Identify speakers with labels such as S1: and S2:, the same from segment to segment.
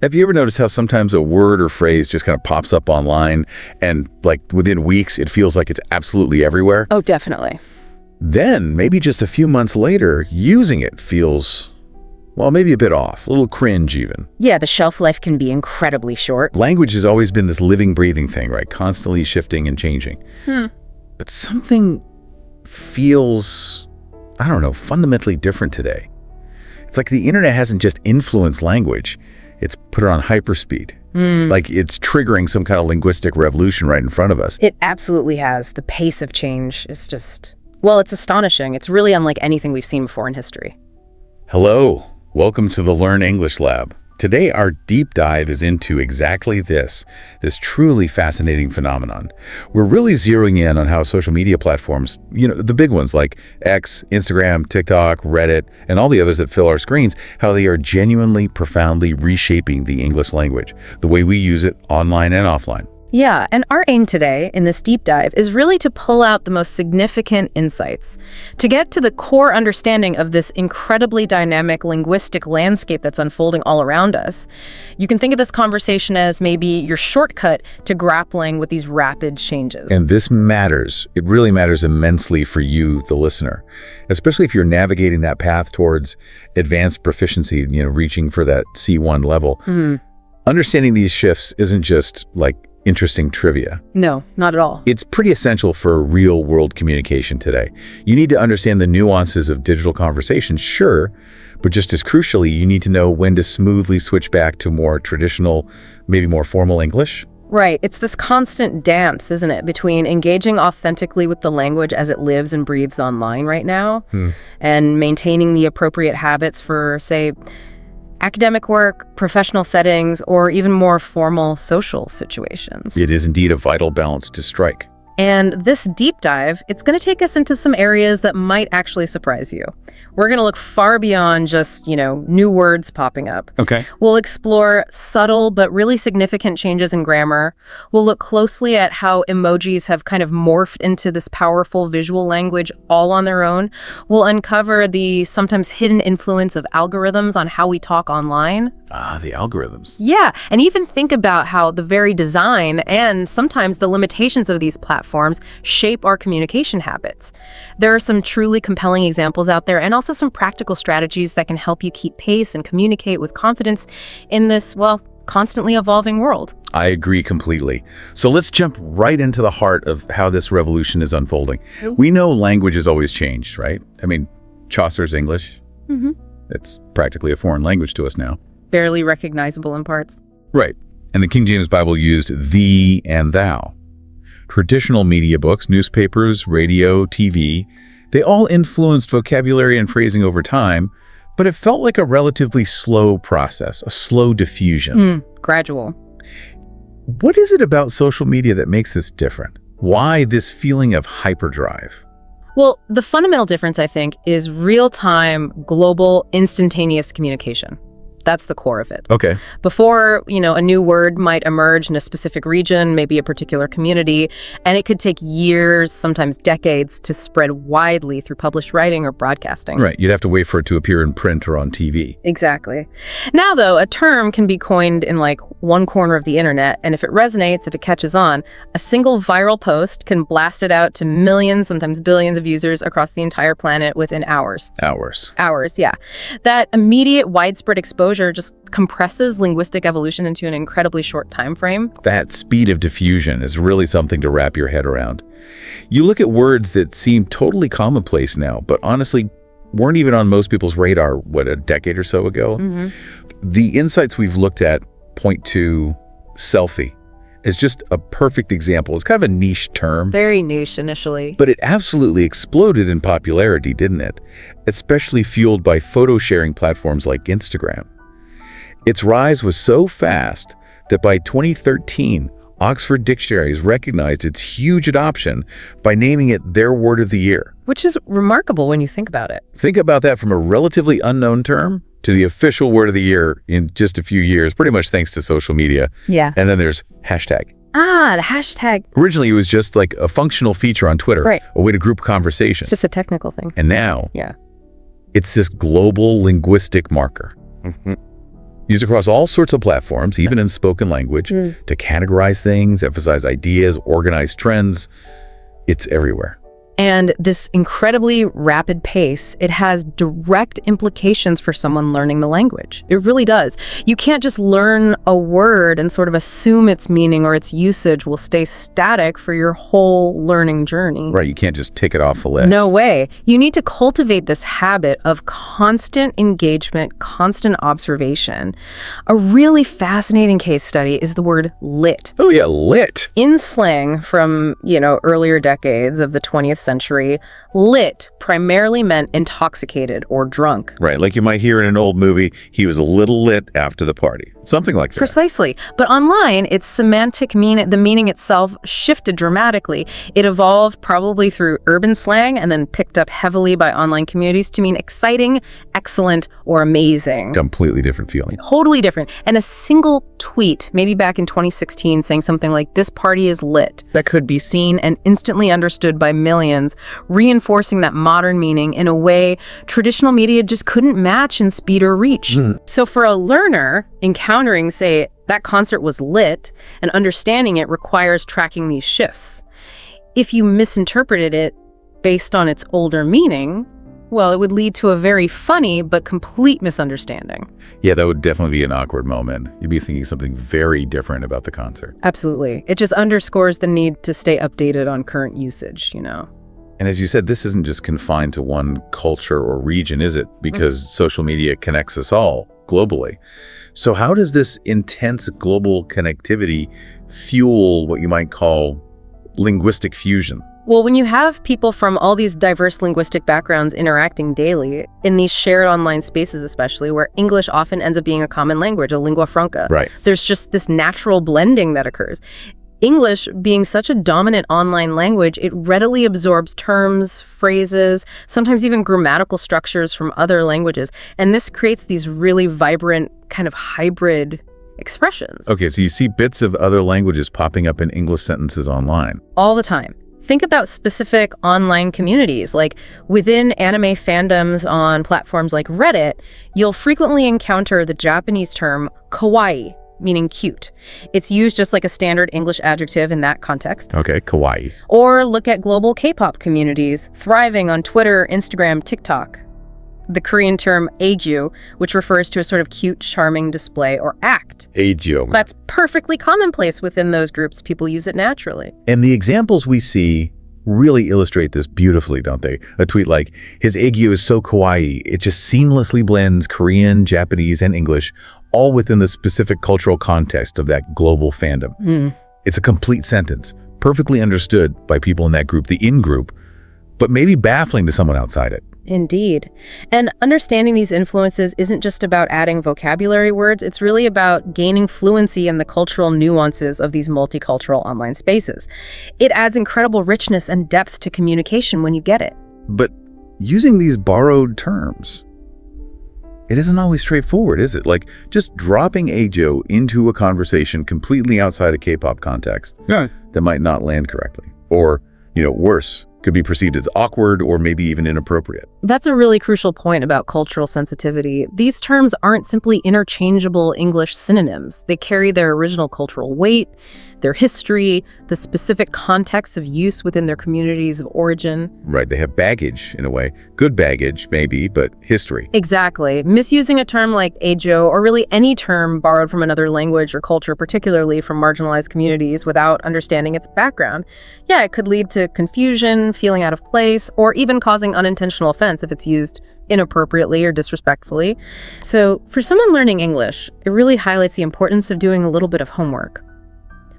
S1: Have you ever noticed how sometimes a word or phrase just kind of pops up online and like within weeks it feels like it's absolutely everywhere?
S2: Oh, definitely.
S1: Then maybe just a few months later, using it feels, well, maybe a bit off, a little cringe even.
S2: Yeah, the shelf life can be incredibly short.
S1: Language has always been this living, breathing thing, right? Constantly shifting and changing. But something feels, I don't know, fundamentally different today. It's like the internet hasn't just influenced language, it's put it on hyperspeed. Like it's triggering some kind of linguistic revolution right in front of us.
S2: It absolutely has. The pace of change is just, well, it's astonishing. It's really unlike anything we've seen before in history.
S1: Hello, welcome to the Learn English Lab. Today, our deep dive is into exactly this truly fascinating phenomenon. We're really zeroing in on how social media platforms, the big ones like X, Instagram, TikTok, Reddit, and all the others that fill our screens, how they are genuinely, profoundly reshaping the English language, the way we use it online and offline.
S2: Yeah, and our aim today in this deep dive is really to pull out the most significant insights, to get to the core understanding of this incredibly dynamic linguistic landscape that's unfolding all around us. You can think of this conversation as maybe your shortcut to grappling with these rapid changes.
S1: And this matters. It really matters immensely for you, the listener, especially if you're navigating that path towards advanced proficiency, reaching for that C1 level. Understanding these shifts isn't just like interesting trivia.
S2: No, not at all.
S1: It's pretty essential for real-world communication today. You need to understand the nuances of digital conversation, sure, but just as crucially, you need to know when to smoothly switch back to more traditional, maybe more formal English.
S2: Right. It's this constant dance, isn't it, between engaging authentically with the language as it lives and breathes online right now, and maintaining the appropriate habits for, say, academic work, professional settings, or even more formal social situations.
S1: It is indeed a vital balance to strike.
S2: And this deep dive, it's going to take us into some areas that might actually surprise you. We're going to look far beyond just, new words popping up.
S1: Okay.
S2: We'll explore subtle but really significant changes in grammar. We'll look closely at how emojis have kind of morphed into this powerful visual language all on their own. We'll uncover the sometimes hidden influence of algorithms on how we talk online.
S1: The algorithms.
S2: Yeah, and even think about how the very design and sometimes the limitations of these platforms shape our communication habits. There are some truly compelling examples out there and also some practical strategies that can help you keep pace and communicate with confidence in this, constantly evolving world.
S1: I agree completely. So let's jump right into the heart of how this revolution is unfolding. We know language has always changed, right? I mean, Chaucer's English. It's practically a foreign language to us now.
S2: Barely recognizable in parts.
S1: Right. And the King James Bible used thee and thou. Traditional media books, newspapers, radio, TV, they all influenced vocabulary and phrasing over time, but it felt like a relatively slow process, a slow diffusion.
S2: Gradual.
S1: What is it about social media that makes this different? Why this feeling of hyperdrive?
S2: Well, the fundamental difference, I think, is real-time, global, instantaneous communication. That's the core of it.
S1: Okay.
S2: Before, a new word might emerge in a specific region, maybe a particular community, and it could take years, sometimes decades, to spread widely through published writing or broadcasting.
S1: Right. You'd have to wait for it to appear in print or on TV.
S2: Exactly. Now, though, a term can be coined in one corner of the internet, and if it resonates, if it catches on, a single viral post can blast it out to millions, sometimes billions of users across the entire planet within hours. Hours, yeah. That immediate widespread exposure just compresses linguistic evolution into an incredibly short time frame.
S1: That speed of diffusion is really something to wrap your head around. You look at words that seem totally commonplace now, but honestly weren't even on most people's radar, a decade or so ago? The insights we've looked at point to selfie as just a perfect example. It's kind of a niche term.
S2: Very niche initially.
S1: But it absolutely exploded in popularity, didn't it? Especially fueled by photo sharing platforms like Instagram. Its rise was so fast that by 2013, Oxford Dictionaries recognized its huge adoption by naming it their word of the year.
S2: Which is remarkable when you think about it.
S1: Think about that, from a relatively unknown term to the official word of the year in just a few years, pretty much thanks to social media.
S2: Yeah.
S1: And then there's hashtag.
S2: The hashtag.
S1: Originally, it was just like a functional feature on Twitter,
S2: right,
S1: a way to group conversations.
S2: It's just a technical thing.
S1: And now,
S2: yeah,
S1: it's this global linguistic marker. Used across all sorts of platforms, even in spoken language, to categorize things, emphasize ideas, organize trends. It's everywhere.
S2: And this incredibly rapid pace, it has direct implications for someone learning the language. It really does. You can't just learn a word and sort of assume its meaning or its usage will stay static for your whole learning journey.
S1: Right, you can't just tick it off the list.
S2: No way. You need to cultivate this habit of constant engagement, constant observation. A really fascinating case study is the word lit.
S1: Oh yeah, lit.
S2: In slang from, earlier decades of the 20th century, lit primarily meant intoxicated or drunk.
S1: Right, like you might hear in an old movie, he was a little lit after the party. Something like that.
S2: Precisely. But online, its semantic the meaning itself shifted dramatically. It evolved probably through urban slang and then picked up heavily by online communities to mean exciting, excellent, or amazing.
S1: Completely different feeling.
S2: Totally different. And a single tweet, maybe back in 2016, saying something like, "This party is lit," that could be seen and instantly understood by millions, reinforcing that modern meaning in a way traditional media just couldn't match in speed or reach. So for a learner, encountering, say, that concert was lit, and understanding it requires tracking these shifts. If you misinterpreted it based on its older meaning, well, it would lead to a very funny but complete misunderstanding.
S1: Yeah, that would definitely be an awkward moment. You'd be thinking something very different about the concert.
S2: Absolutely. It just underscores the need to stay updated on current usage,
S1: And as you said, this isn't just confined to one culture or region, is it? Because social media connects us all globally. So how does this intense global connectivity fuel what you might call linguistic fusion?
S2: Well, when you have people from all these diverse linguistic backgrounds interacting daily, in these shared online spaces especially, where English often ends up being a common language, a lingua franca,
S1: Right.
S2: There's just this natural blending that occurs. English, being such a dominant online language, it readily absorbs terms, phrases, sometimes even grammatical structures from other languages. And this creates these really vibrant, kind of hybrid expressions.
S1: Okay, so you see bits of other languages popping up in English sentences online.
S2: All the time. Think about specific online communities, like within anime fandoms on platforms like Reddit, you'll frequently encounter the Japanese term kawaii, meaning cute. It's used just like a standard English adjective in that context.
S1: Okay, kawaii.
S2: Or look at global K-pop communities thriving on Twitter, Instagram, TikTok. The Korean term aegyo, which refers to a sort of cute, charming display or act.
S1: Aegyo.
S2: That's perfectly commonplace within those groups. People use it naturally.
S1: And the examples we see really illustrate this beautifully, don't they? A tweet like, "His aegyo is so kawaii, it just seamlessly blends Korean, Japanese, and English, all within the specific cultural context of that global fandom." It's a complete sentence, perfectly understood by people in that group, the in-group, but maybe baffling to someone outside it.
S2: Indeed. And understanding these influences isn't just about adding vocabulary words, it's really about gaining fluency in the cultural nuances of these multicultural online spaces. It adds incredible richness and depth to communication when you get it.
S1: But using these borrowed terms, it isn't always straightforward, is it? Like just dropping aegyo into a conversation completely outside a K-pop context that might not land correctly. Or, worse, could be perceived as awkward or maybe even inappropriate.
S2: That's a really crucial point about cultural sensitivity. These terms aren't simply interchangeable English synonyms. They carry their original cultural weight, their history, the specific context of use within their communities of origin.
S1: Right, they have baggage in a way. Good baggage, maybe, but history.
S2: Exactly. Misusing a term like aegyo, or really any term borrowed from another language or culture, particularly from marginalized communities, without understanding its background, it could lead to confusion, feeling out of place, or even causing unintentional offense if it's used inappropriately or disrespectfully. So for someone learning English, it really highlights the importance of doing a little bit of homework.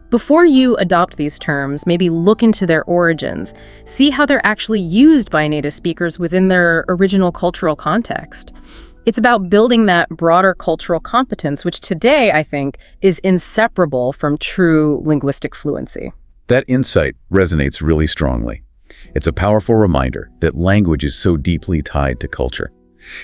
S2: Before you adopt these terms, maybe look into their origins, see how they're actually used by native speakers within their original cultural context. It's about building that broader cultural competence, which today, I think, is inseparable from true linguistic fluency.
S1: That insight resonates really strongly. It's a powerful reminder that language is so deeply tied to culture.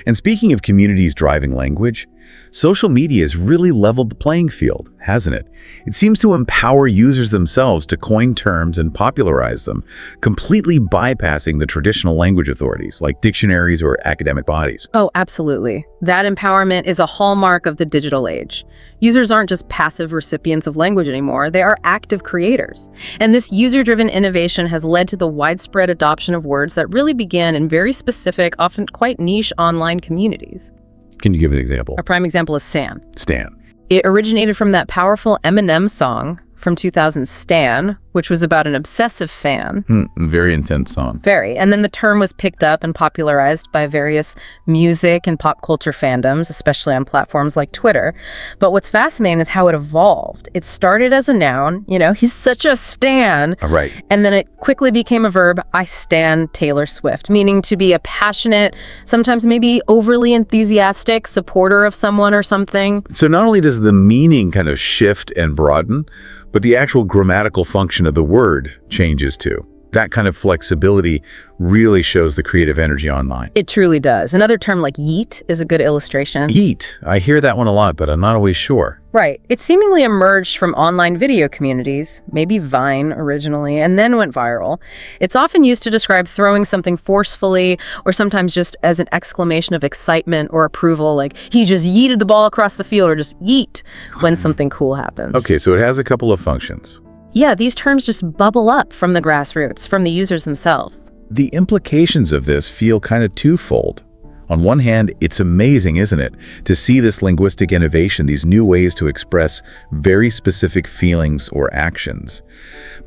S1: And speaking of communities driving language, Social media has really leveled the playing field, hasn't it? It seems to empower users themselves to coin terms and popularize them, completely bypassing the traditional language authorities like dictionaries or academic bodies.
S2: Oh, absolutely. That empowerment is a hallmark of the digital age. Users aren't just passive recipients of language anymore, they are active creators. And this user-driven innovation has led to the widespread adoption of words that really began in very specific, often quite niche online communities.
S1: Can you give an example?
S2: A prime example is Stan.
S1: Stan.
S2: It originated from that powerful Eminem song from 2000, Stan, which was about an obsessive fan.
S1: Very intense song.
S2: Very. And then the term was picked up and popularized by various music and pop culture fandoms, especially on platforms like Twitter. But what's fascinating is how it evolved. It started as a noun, he's such a stan.
S1: Right.
S2: And then it quickly became a verb, I stan Taylor Swift, meaning to be a passionate, sometimes maybe overly enthusiastic supporter of someone or something.
S1: So not only does the meaning kind of shift and broaden, but the actual grammatical function of the word changes too. That kind of flexibility really shows the creative energy online.
S2: It truly does. Another term like yeet is a good illustration.
S1: Yeet. I hear that one a lot, but I'm not always sure.
S2: Right. It seemingly emerged from online video communities, maybe Vine originally, and then went viral. It's often used to describe throwing something forcefully, or sometimes just as an exclamation of excitement or approval, like he just yeeted the ball across the field, or just yeet when something cool happens.
S1: Okay, so it has a couple of functions.
S2: Yeah, these terms just bubble up from the grassroots, from the users themselves.
S1: The implications of this feel kind of twofold. On one hand, it's amazing, isn't it, to see this linguistic innovation, these new ways to express very specific feelings or actions.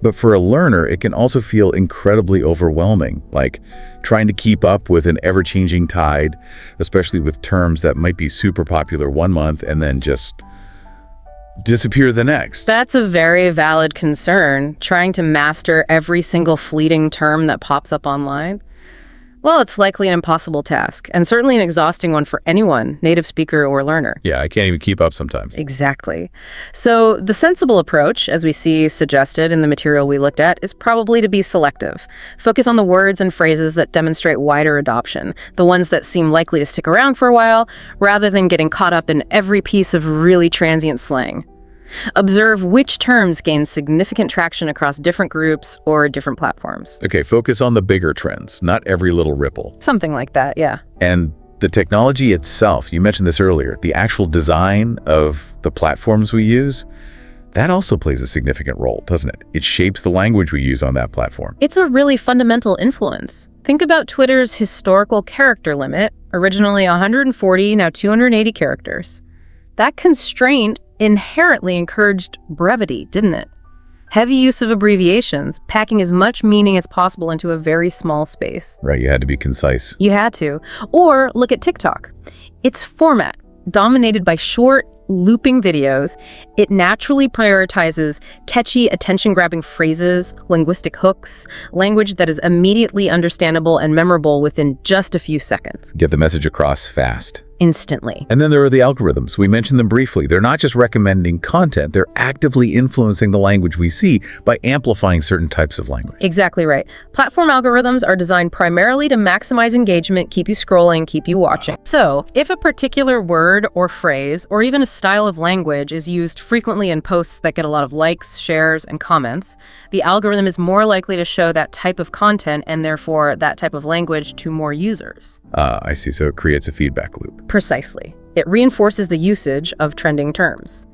S1: But for a learner, it can also feel incredibly overwhelming, like trying to keep up with an ever-changing tide, especially with terms that might be super popular one month and then just disappear the next.
S2: That's a very valid concern, trying to master every single fleeting term that pops up online. Well, it's likely an impossible task, and certainly an exhausting one for anyone, native speaker or learner.
S1: Yeah, I can't even keep up sometimes.
S2: Exactly. So the sensible approach, as we see suggested in the material we looked at, is probably to be selective. Focus on the words and phrases that demonstrate wider adoption, the ones that seem likely to stick around for a while, rather than getting caught up in every piece of really transient slang. Observe which terms gain significant traction across different groups or different platforms.
S1: Okay, focus on the bigger trends, not every little ripple.
S2: Something like that, yeah.
S1: And the technology itself, you mentioned this earlier, the actual design of the platforms we use, that also plays a significant role, doesn't it? It shapes the language we use on that platform.
S2: It's a really fundamental influence. Think about Twitter's historical character limit, originally 140, now 280 characters. That constraint inherently encouraged brevity, didn't it? Heavy use of abbreviations, packing as much meaning as possible into a very small space.
S1: Right, you had to be concise.
S2: You had to. Or look at TikTok. Its format, dominated by short, looping videos, it naturally prioritizes catchy, attention-grabbing phrases, linguistic hooks, language that is immediately understandable and memorable within just a few seconds.
S1: Get the message across fast.
S2: Instantly.
S1: And then there are the algorithms. We mentioned them briefly. They're not just recommending content, they're actively influencing the language we see by amplifying certain types of language.
S2: Exactly right. Platform algorithms are designed primarily to maximize engagement, keep you scrolling, keep you watching. So, if a particular word or phrase, or even a style of language is used frequently in posts that get a lot of likes, shares, and comments, the algorithm is more likely to show that type of content and therefore that type of language to more users.
S1: I see. So it creates a feedback loop.
S2: Precisely. It reinforces the usage of trending terms.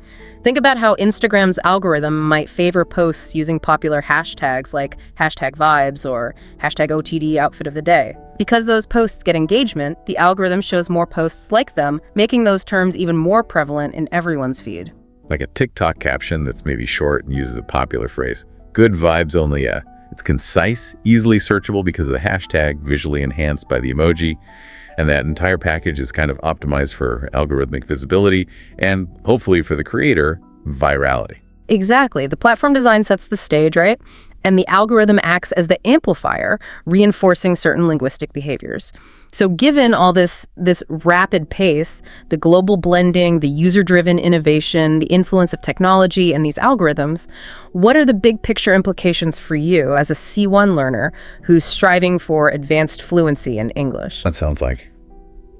S2: Think about how Instagram's algorithm might favor posts using popular hashtags like #vibes or #OTD outfit of the day. Because those posts get engagement, the algorithm shows more posts like them, making those terms even more prevalent in everyone's feed.
S1: Like a TikTok caption that's maybe short and uses a popular phrase. Good vibes only, yeah. It's concise, easily searchable because of the hashtag, visually enhanced by the emoji, and that entire package is kind of optimized for algorithmic visibility and hopefully for the creator, virality.
S2: Exactly. The platform design sets the stage, right? And the algorithm acts as the amplifier, reinforcing certain linguistic behaviors. So given all this rapid pace, the global blending, the user-driven innovation, the influence of technology, and these algorithms, what are the big picture implications for you as a C1 learner who's striving for advanced fluency in English?
S1: That sounds like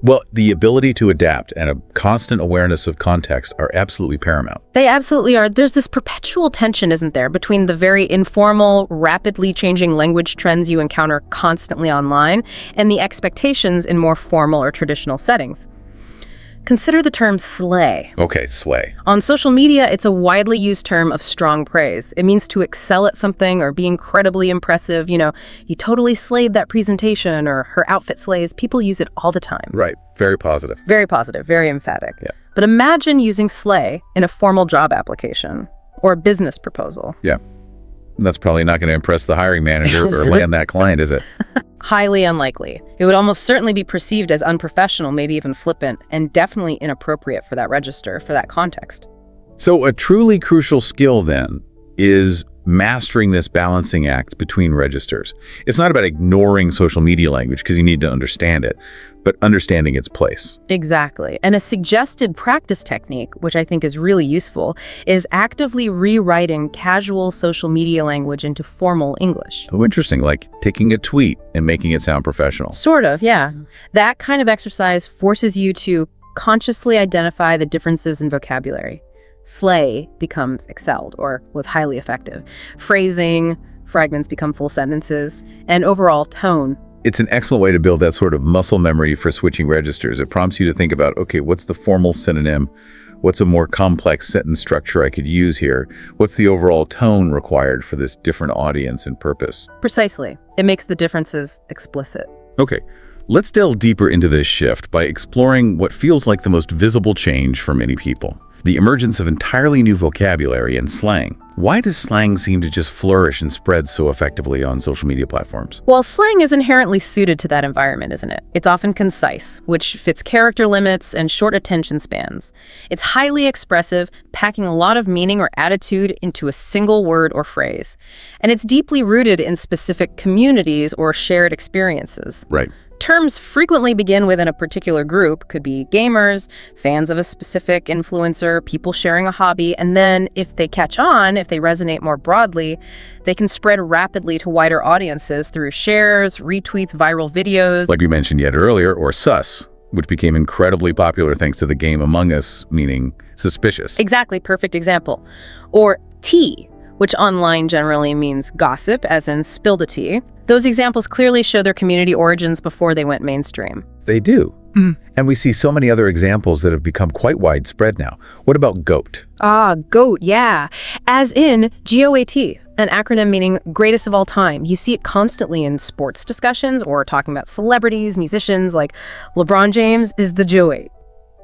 S1: Well, the ability to adapt and a constant awareness of context are absolutely paramount.
S2: They absolutely are. There's this perpetual tension, isn't there, between the very informal, rapidly changing language trends you encounter constantly online and the expectations in more formal or traditional settings. Consider the term slay.
S1: Okay, sway.
S2: On social media, it's a widely used term of strong praise. It means to excel at something or be incredibly impressive. You totally slayed that presentation, or her outfit slays. People use it all the time.
S1: Right. Very positive.
S2: Very positive, very emphatic.
S1: Yeah.
S2: But imagine using slay in a formal job application or a business proposal.
S1: Yeah. That's probably not going to impress the hiring manager or land that client, is it?
S2: Highly unlikely. It would almost certainly be perceived as unprofessional, maybe even flippant, and definitely inappropriate for that register, for that context.
S1: So a truly crucial skill, then, is mastering this balancing act between registers. It's not about ignoring social media language because you need to understand it, but understanding its place.
S2: Exactly. And a suggested practice technique, which I think is really useful, is actively rewriting casual social media language into formal English.
S1: Oh, interesting. Like taking a tweet and making it sound professional.
S2: Sort of, yeah. That kind of exercise forces you to consciously identify the differences in vocabulary. Slay becomes excelled or was highly effective. Phrasing, fragments become full sentences, and overall tone.
S1: It's an excellent way to build that sort of muscle memory for switching registers. It prompts you to think about, okay, what's the formal synonym? What's a more complex sentence structure I could use here? What's the overall tone required for this different audience and purpose?
S2: Precisely. It makes the differences explicit.
S1: Okay, let's delve deeper into this shift by exploring what feels like the most visible change for many people. The emergence of entirely new vocabulary and slang. Why does slang seem to just flourish and spread so effectively on social media platforms?
S2: Well, slang is inherently suited to that environment, isn't it? It's often concise, which fits character limits and short attention spans. It's highly expressive, packing a lot of meaning or attitude into a single word or phrase. And it's deeply rooted in specific communities or shared experiences.
S1: Right.
S2: Terms frequently begin within a particular group, could be gamers, fans of a specific influencer, people sharing a hobby, and then if they catch on, if they resonate more broadly, they can spread rapidly to wider audiences through shares, retweets, viral videos.
S1: Like we mentioned yet earlier, or sus, which became incredibly popular thanks to the game Among Us, meaning suspicious.
S2: Exactly, perfect example. Or tea, which online generally means gossip, as in spill the tea. Those examples clearly show their community origins before they went mainstream.
S1: They do. And we see so many other examples that have become quite widespread now. What about GOAT?
S2: GOAT, yeah. As in GOAT, an acronym meaning greatest of all time. You see it constantly in sports discussions or talking about celebrities, musicians, like LeBron James is the GOAT.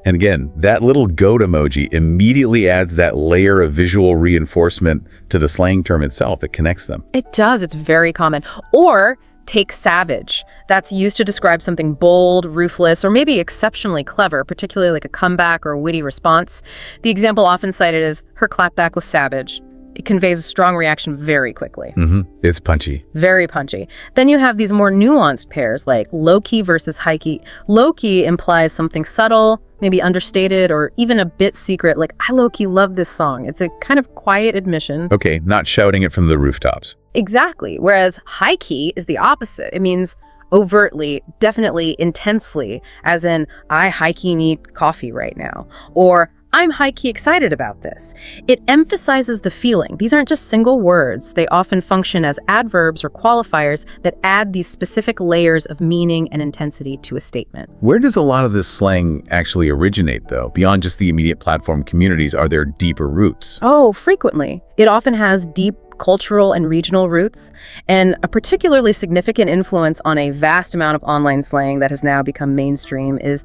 S1: And again, that little GOAT emoji immediately adds that layer of visual reinforcement to the slang term itself. It connects them.
S2: It does. It's very common. Or take savage. That's used to describe something bold, ruthless, or maybe exceptionally clever, particularly like a comeback or a witty response. The example often cited is, her clapback was savage. It conveys a strong reaction very quickly.
S1: It's punchy.
S2: Very punchy. Then you have these more nuanced pairs like low-key versus high-key. Low-key implies something subtle, maybe understated, or even a bit secret, like, I low-key love this song. It's a kind of quiet admission.
S1: Okay, not shouting it from the rooftops.
S2: Exactly. Whereas high-key is the opposite. It means overtly, definitely, intensely, as in, I high-key need coffee right now. Or, I'm high-key excited about this. It emphasizes the feeling. These aren't just single words. They often function as adverbs or qualifiers that add these specific layers of meaning and intensity to a statement.
S1: Where does a lot of this slang actually originate, though? Beyond just the immediate platform communities, are there deeper roots?
S2: Oh, frequently. It often has deep cultural and regional roots, and a particularly significant influence on a vast amount of online slang that has now become mainstream is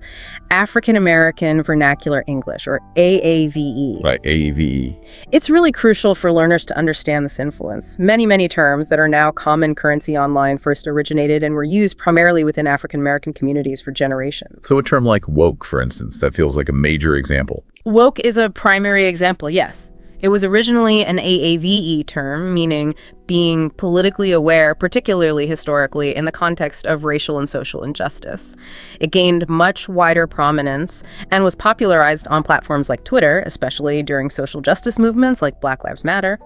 S2: African American Vernacular English, or AAVE.
S1: Right, AAVE.
S2: It's really crucial for learners to understand this influence. Many terms that are now common currency online first originated and were used primarily within African American communities for generations.
S1: So a term like woke, for instance, that feels like a major example.
S2: Woke is a primary example, yes. It was originally an AAVE term, meaning being politically aware, particularly historically, in the context of racial and social injustice. It gained much wider prominence and was popularized on platforms like Twitter, especially during social justice movements like Black Lives Matter.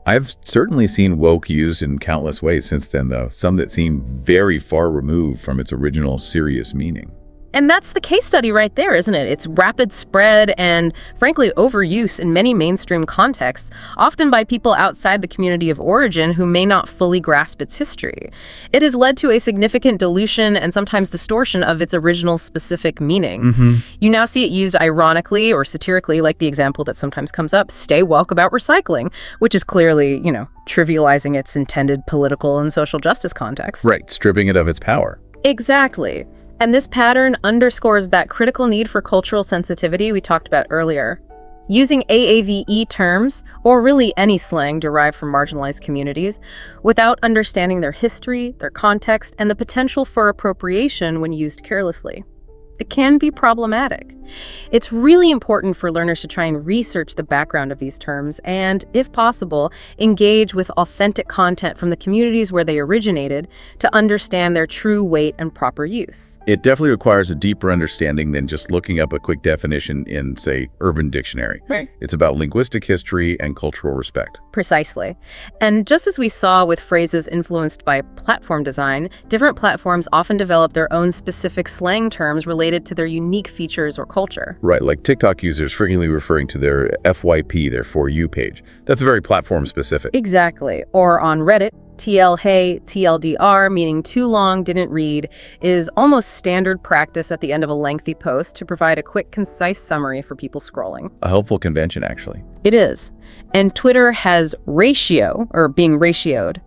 S1: I've certainly seen woke used in countless ways since then, though, some that seem very far removed from its original serious meaning.
S2: And that's the case study right there, isn't it? It's rapid spread and, frankly, overuse in many mainstream contexts, often by people outside the community of origin who may not fully grasp its history. It has led to a significant dilution and sometimes distortion of its original specific meaning. You now see it used ironically or satirically, like the example that sometimes comes up, stay woke about recycling, which is clearly, trivializing its intended political and social justice context.
S1: Right, stripping it of its power.
S2: Exactly. And this pattern underscores that critical need for cultural sensitivity we talked about earlier. Using AAVE terms, or really any slang derived from marginalized communities, without understanding their history, their context, and the potential for appropriation when used carelessly. It can be problematic. It's really important for learners to try and research the background of these terms and, if possible, engage with authentic content from the communities where they originated to understand their true weight and proper use.
S1: It definitely requires a deeper understanding than just looking up a quick definition in, say, Urban Dictionary.
S2: Right.
S1: It's about linguistic history and cultural respect.
S2: Precisely. And just as we saw with phrases influenced by platform design, different platforms often develop their own specific slang terms related to their unique features or culture.
S1: Right, like TikTok users frequently referring to their FYP, their For You page. That's very platform specific.
S2: Exactly. Or on Reddit, TL hey, TLDR, meaning too long, didn't read, is almost standard practice at the end of a lengthy post to provide a quick, concise summary for people scrolling.
S1: A helpful convention, actually.
S2: It is. And Twitter has ratio, or being ratioed.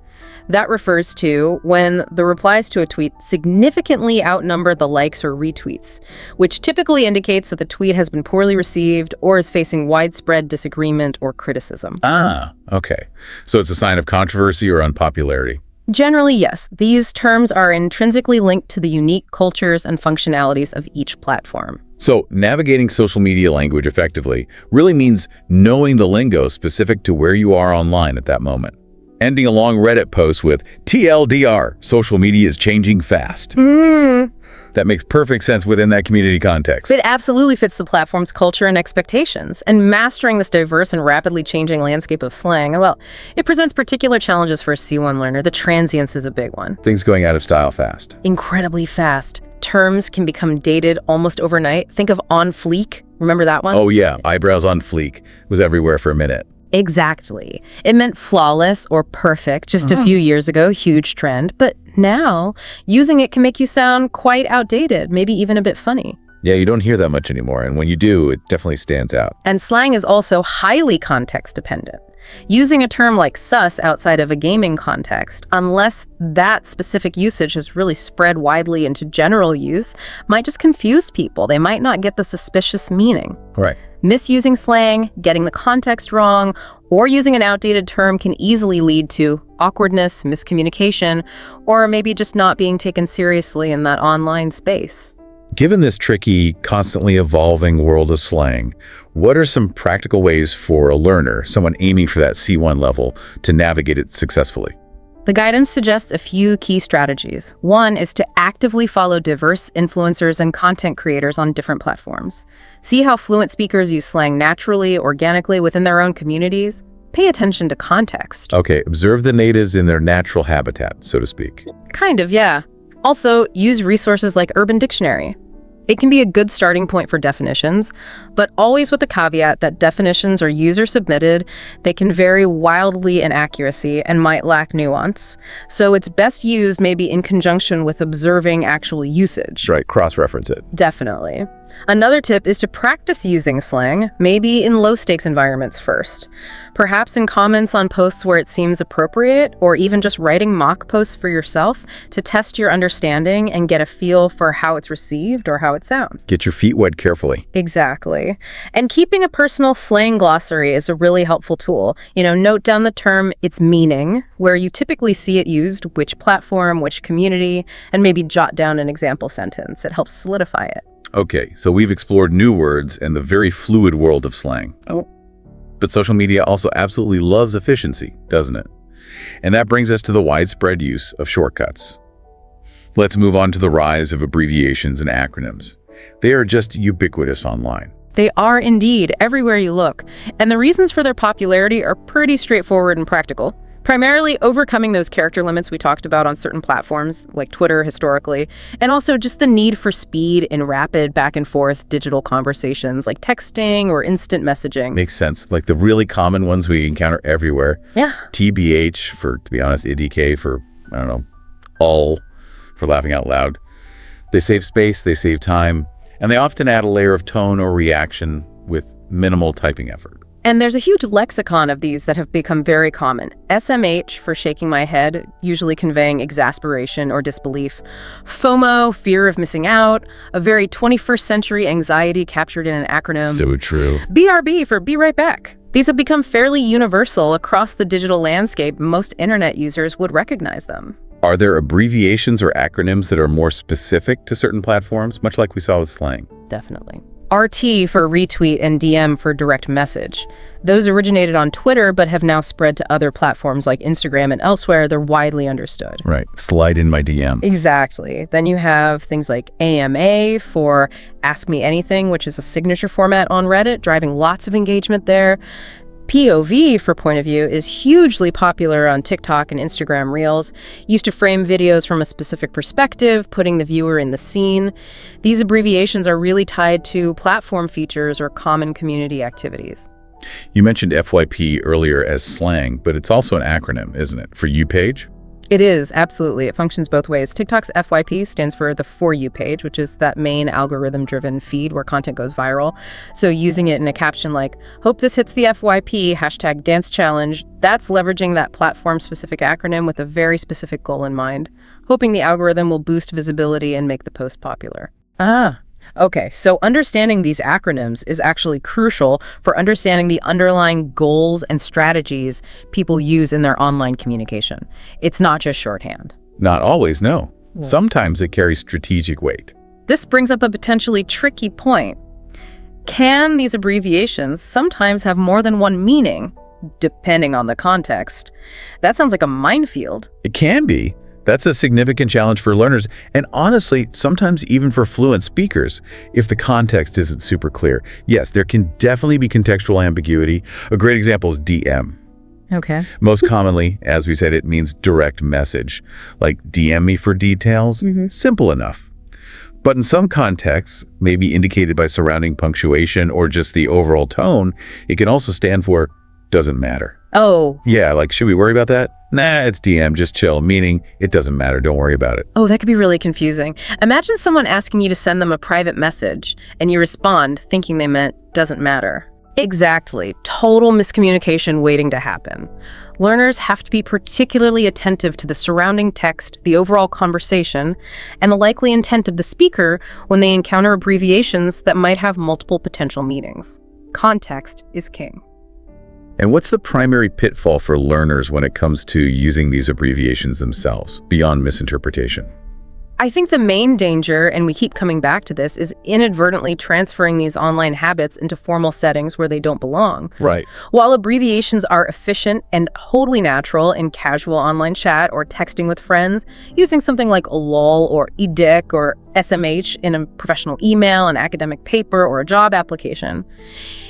S2: That refers to when the replies to a tweet significantly outnumber the likes or retweets, which typically indicates that the tweet has been poorly received or is facing widespread disagreement or criticism.
S1: Ah, okay. So it's a sign of controversy or unpopularity.
S2: Generally, yes. These terms are intrinsically linked to the unique cultures and functionalities of each platform.
S1: So navigating social media language effectively really means knowing the lingo specific to where you are online at that moment. Ending a long Reddit post with TLDR, social media is changing fast. That makes perfect sense within that community context.
S2: It absolutely fits the platform's culture and expectations. And mastering this diverse and rapidly changing landscape of slang, well, it presents particular challenges for a C1 learner. The transience is a big one.
S1: Things going out of style fast.
S2: Incredibly fast. Terms can become dated almost overnight. Think of on fleek. Remember that one?
S1: Oh yeah, eyebrows on fleek was everywhere for a minute.
S2: Exactly. It meant flawless or perfect just a few years ago, huge trend. But now, using it can make you sound quite outdated, maybe even a bit funny.
S1: Yeah, you don't hear that much anymore, and when you do, it definitely stands out.
S2: And slang is also highly context dependent. Using a term like sus outside of a gaming context, unless that specific usage has really spread widely into general use, might just confuse people. They might not get the suspicious meaning.
S1: Right.
S2: Misusing slang, getting the context wrong, or using an outdated term can easily lead to awkwardness, miscommunication, or maybe just not being taken seriously in that online space.
S1: Given this tricky, constantly evolving world of slang, what are some practical ways for a learner, someone aiming for that C1 level, to navigate it successfully?
S2: The guidance suggests a few key strategies. One is to actively follow diverse influencers and content creators on different platforms. See how fluent speakers use slang naturally, organically within their own communities. Pay attention to context.
S1: Okay, observe the natives in their natural habitat, so to speak.
S2: Kind of, yeah. Also, use resources like Urban Dictionary. It can be a good starting point for definitions, but always with the caveat that definitions are user-submitted, they can vary wildly in accuracy and might lack nuance. So it's best used maybe in conjunction with observing actual usage.
S1: Right, cross-reference it.
S2: Definitely. Another tip is to practice using slang, maybe in low-stakes environments first. Perhaps in comments on posts where it seems appropriate, or even just writing mock posts for yourself to test your understanding and get a feel for how it's received or how it sounds.
S1: Get your feet wet carefully.
S2: Exactly. And keeping a personal slang glossary is a really helpful tool. Note down the term, its meaning, where you typically see it used, which platform, which community, and maybe jot down an example sentence. It helps solidify it.
S1: Okay, so we've explored new words and the very fluid world of slang. But social media also absolutely loves efficiency, doesn't it? And that brings us to the widespread use of shortcuts. Let's move on to the rise of abbreviations and acronyms. They are just ubiquitous online.
S2: They are indeed, everywhere you look. And the reasons for their popularity are pretty straightforward and practical. Primarily overcoming those character limits we talked about on certain platforms, like Twitter historically, and also just the need for speed in rapid back and forth digital conversations like texting or instant messaging.
S1: Makes sense. Like the really common ones we encounter everywhere.
S2: Yeah.
S1: TBH for, to be honest, IDK for, I don't know, all for laughing out loud. They save space, they save time, and they often add a layer of tone or reaction with minimal typing effort.
S2: And there's a huge lexicon of these that have become very common. SMH for shaking my head, usually conveying exasperation or disbelief. FOMO, fear of missing out, a very 21st century anxiety captured in an acronym.
S1: So true.
S2: BRB for be right back. These have become fairly universal across the digital landscape. Most internet users would recognize them.
S1: Are there abbreviations or acronyms that are more specific to certain platforms, much like we saw with slang?
S2: Definitely. RT for retweet and DM for direct message. Those originated on Twitter but have now spread to other platforms like Instagram and elsewhere. They're widely understood.
S1: Right. Slide in my DM.
S2: Exactly. Then you have things like AMA for Ask Me Anything, which is a signature format on Reddit, driving lots of engagement there. POV for point of view is hugely popular on TikTok and Instagram Reels, used to frame videos from a specific perspective, putting the viewer in the scene. These abbreviations are really tied to platform features or common community activities.
S1: You mentioned FYP earlier as slang, but it's also an acronym, isn't it? For you page?
S2: It is, absolutely. It functions both ways. TikTok's FYP stands for the For You page, which is that main algorithm-driven feed where content goes viral. So using it in a caption like, hope this hits the FYP, hashtag dance challenge, that's leveraging that platform-specific acronym with a very specific goal in mind, hoping the algorithm will boost visibility and make the post popular. Okay, so understanding these acronyms is actually crucial for understanding the underlying goals and strategies people use in their online communication. It's not just shorthand.
S1: Not always, no. Sometimes it carries strategic weight.
S2: This brings up a potentially tricky point. Can these abbreviations sometimes have more than one meaning, depending on the context? That sounds like a minefield.
S1: It can be. That's a significant challenge for learners, and honestly, sometimes even for fluent speakers, if the context isn't super clear. Yes, there can definitely be contextual ambiguity. A great example is DM.
S2: Okay.
S1: Most commonly, as we said, it means direct message, like DM me for details. Simple enough. But in some contexts, maybe indicated by surrounding punctuation or just the overall tone, it can also stand for doesn't matter.
S2: Oh.
S1: Yeah, like, should we worry about that? Nah, it's DM, just chill, meaning it doesn't matter, don't worry about it.
S2: Oh, that could be really confusing. Imagine someone asking you to send them a private message, and you respond thinking they meant doesn't matter. Exactly. Total miscommunication waiting to happen. Learners have to be particularly attentive to the surrounding text, the overall conversation, and the likely intent of the speaker when they encounter abbreviations that might have multiple potential meanings. Context is king.
S1: And what's the primary pitfall for learners when it comes to using these abbreviations themselves, beyond misinterpretation?
S2: I think the main danger, and we keep coming back to this, is inadvertently transferring these online habits into formal settings where they don't belong.
S1: Right.
S2: While abbreviations are efficient and totally natural in casual online chat or texting with friends, using something like lol or edic or SMH in a professional email, an academic paper, or a job application,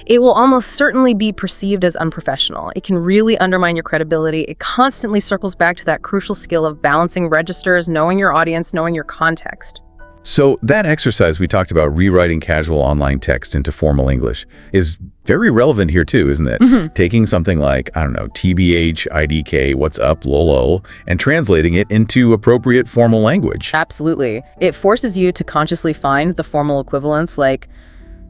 S2: it will almost certainly be perceived as unprofessional. It can really undermine your credibility. It constantly circles back to that crucial skill of balancing registers, knowing your audience, knowing your context.
S1: So that exercise we talked about, rewriting casual online text into formal English, is very relevant here too, isn't it? Taking something like, I don't know, TBH, IDK, what's up, lol, and translating it into appropriate formal language.
S2: Absolutely. It forces you to consciously find the formal equivalents like,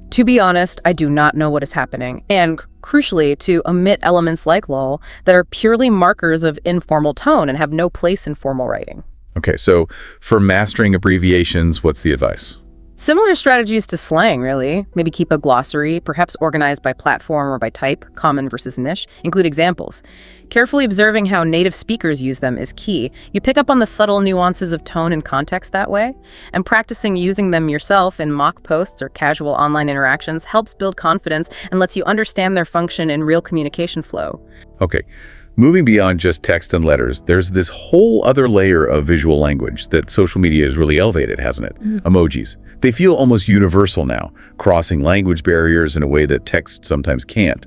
S2: to be honest, I do not know what is happening. And crucially, to omit elements like lol that are purely markers of informal tone and have no place in formal writing.
S1: Okay, so for mastering abbreviations, what's the advice?
S2: Similar strategies to slang, really. Maybe keep a glossary, perhaps organized by platform or by type, common versus niche. Include examples. Carefully observing how native speakers use them is key. You pick up on the subtle nuances of tone and context that way, and practicing using them yourself in mock posts or casual online interactions helps build confidence and lets you understand their function in real communication flow.
S1: Okay. Moving beyond just text and letters, there's this whole other layer of visual language that social media has really elevated, hasn't it? Emojis. They feel almost universal now, crossing language barriers in a way that text sometimes can't.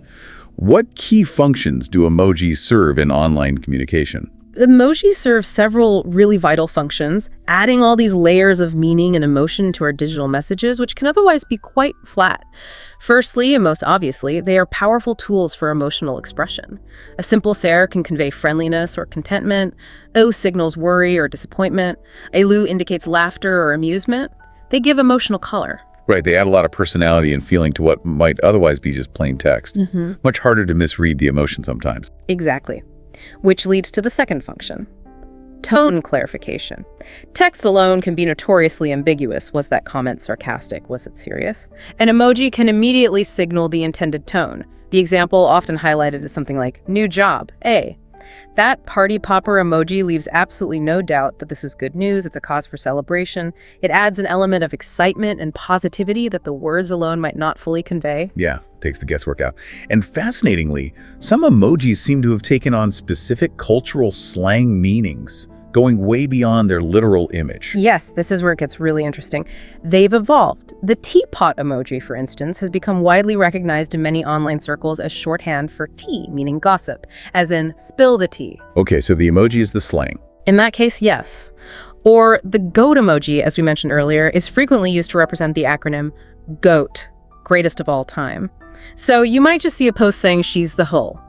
S1: What key functions do emojis serve in online communication?
S2: Emojis serve several really vital functions, adding all these layers of meaning and emotion to our digital messages, which can otherwise be quite flat. Firstly, and most obviously, they are powerful tools for emotional expression. A simple stare can convey friendliness or contentment. O signals worry or disappointment. A lu indicates laughter or amusement. They give emotional color.
S1: Right, they add a lot of personality and feeling to what might otherwise be just plain text. Much harder to misread the emotion sometimes.
S2: Exactly. Which leads to the second function, tone clarification. Text alone can be notoriously ambiguous. Was that comment sarcastic? Was it serious? An emoji can immediately signal the intended tone. The example often highlighted is something like, new job, A. That party popper emoji leaves absolutely no doubt that this is good news. It's a cause for celebration. It adds an element of excitement and positivity that the words alone might not fully convey.
S1: Yeah, takes the guesswork out. And fascinatingly, some emojis seem to have taken on specific cultural slang meanings, going way beyond their literal image.
S2: Yes, this is where it gets really interesting. They've evolved. The teapot emoji, for instance, has become widely recognized in many online circles as shorthand for tea, meaning gossip, as in spill the tea.
S1: Okay, so the emoji is the slang.
S2: In that case, yes. Or the goat emoji, as we mentioned earlier, is frequently used to represent the acronym GOAT, greatest of all time. So you might just see a post saying she's the whole.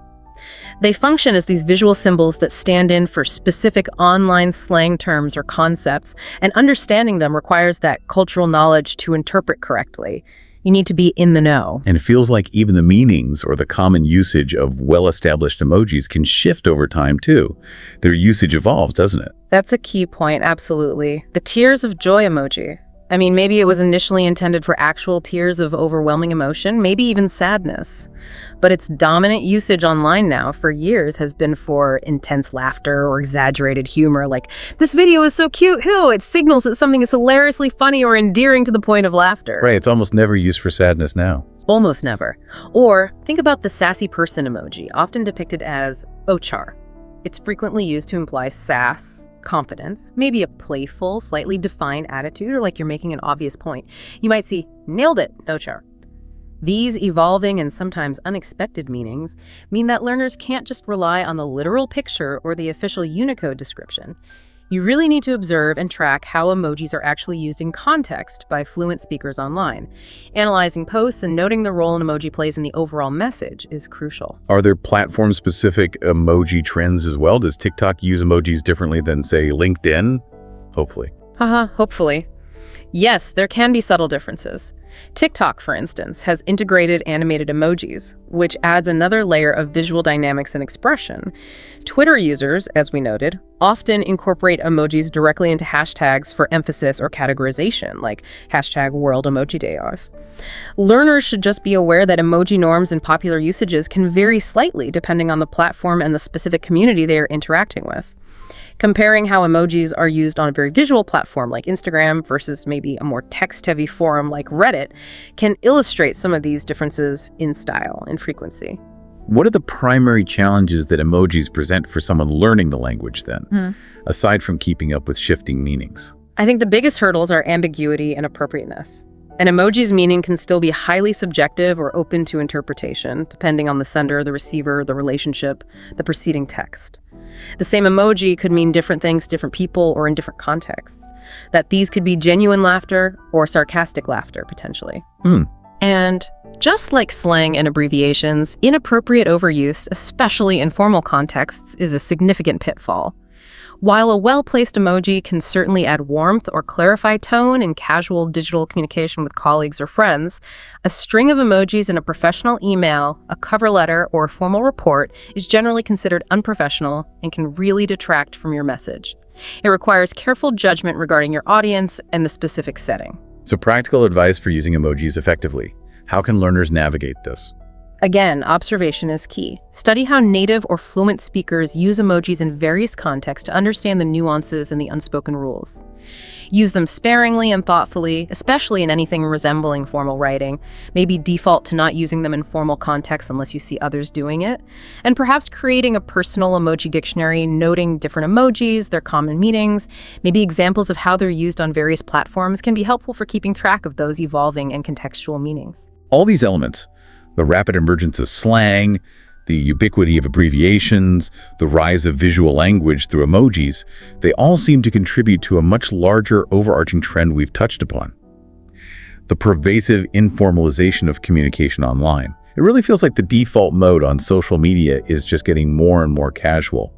S2: They function as these visual symbols that stand in for specific online slang terms or concepts, and understanding them requires that cultural knowledge to interpret correctly. You need to be in the know.
S1: And it feels like even the meanings or the common usage of well-established emojis can shift over time too. Their usage evolves, doesn't it?
S2: That's a key point, absolutely. The tears of joy emoji. I mean, maybe it was initially intended for actual tears of overwhelming emotion, maybe even sadness. But its dominant usage online now for years has been for intense laughter or exaggerated humor, like, this video is so cute, who? It signals that something is hilariously funny or endearing to the point of laughter.
S1: Right, it's almost never used for sadness now.
S2: Almost never. Or think about the sassy person emoji, often depicted as ochar. It's frequently used to imply sass, confidence, maybe a playful, slightly defined attitude, or like you're making an obvious point. You might see, nailed it, ochar. These evolving and sometimes unexpected meanings mean that learners can't just rely on the literal picture or the official Unicode description. You really need to observe and track how emojis are actually used in context by fluent speakers online. Analyzing posts and noting the role an emoji plays in the overall message is crucial.
S1: Are there platform-specific emoji trends as well? Does TikTok use emojis differently than, say, LinkedIn? Hopefully.
S2: Hopefully. Yes, there can be subtle differences. TikTok, for instance, has integrated animated emojis, which adds another layer of visual dynamics and expression. Twitter users, as we noted, often incorporate emojis directly into hashtags for emphasis or categorization, like hashtag World Emoji Day off. Learners should just be aware that emoji norms and popular usages can vary slightly depending on the platform and the specific community they are interacting with. Comparing how emojis are used on a very visual platform like Instagram versus maybe a more text-heavy forum like Reddit can illustrate some of these differences in style and frequency.
S1: What are the primary challenges that emojis present for someone learning the language then, aside from keeping up with shifting meanings?
S2: I think the biggest hurdles are ambiguity and appropriateness. An emoji's meaning can still be highly subjective or open to interpretation, depending on the sender, the receiver, the relationship, the preceding text. The same emoji could mean different things to different people or in different contexts. That these could be genuine laughter or sarcastic laughter, potentially. And just like slang and abbreviations, inappropriate overuse, especially in formal contexts, is a significant pitfall. While a well-placed emoji can certainly add warmth or clarify tone in casual digital communication with colleagues or friends, a string of emojis in a professional email, a cover letter, or a formal report is generally considered unprofessional and can really detract from your message. It requires careful judgment regarding your audience and the specific setting.
S1: So practical advice for using emojis effectively. How can learners navigate this?
S2: Again, observation is key. Study how native or fluent speakers use emojis in various contexts to understand the nuances and the unspoken rules. Use them sparingly and thoughtfully, especially in anything resembling formal writing. Maybe default to not using them in formal contexts unless you see others doing it. And perhaps creating a personal emoji dictionary, noting different emojis, their common meanings, maybe examples of how they're used on various platforms can be helpful for keeping track of those evolving and contextual meanings.
S1: All these elements, The rapid emergence of slang, the ubiquity of abbreviations, the rise of visual language through emojis, they all seem to contribute to a much larger overarching trend we've touched upon. The pervasive informalization of communication online. It really feels like the default mode on social media is just getting more and more casual.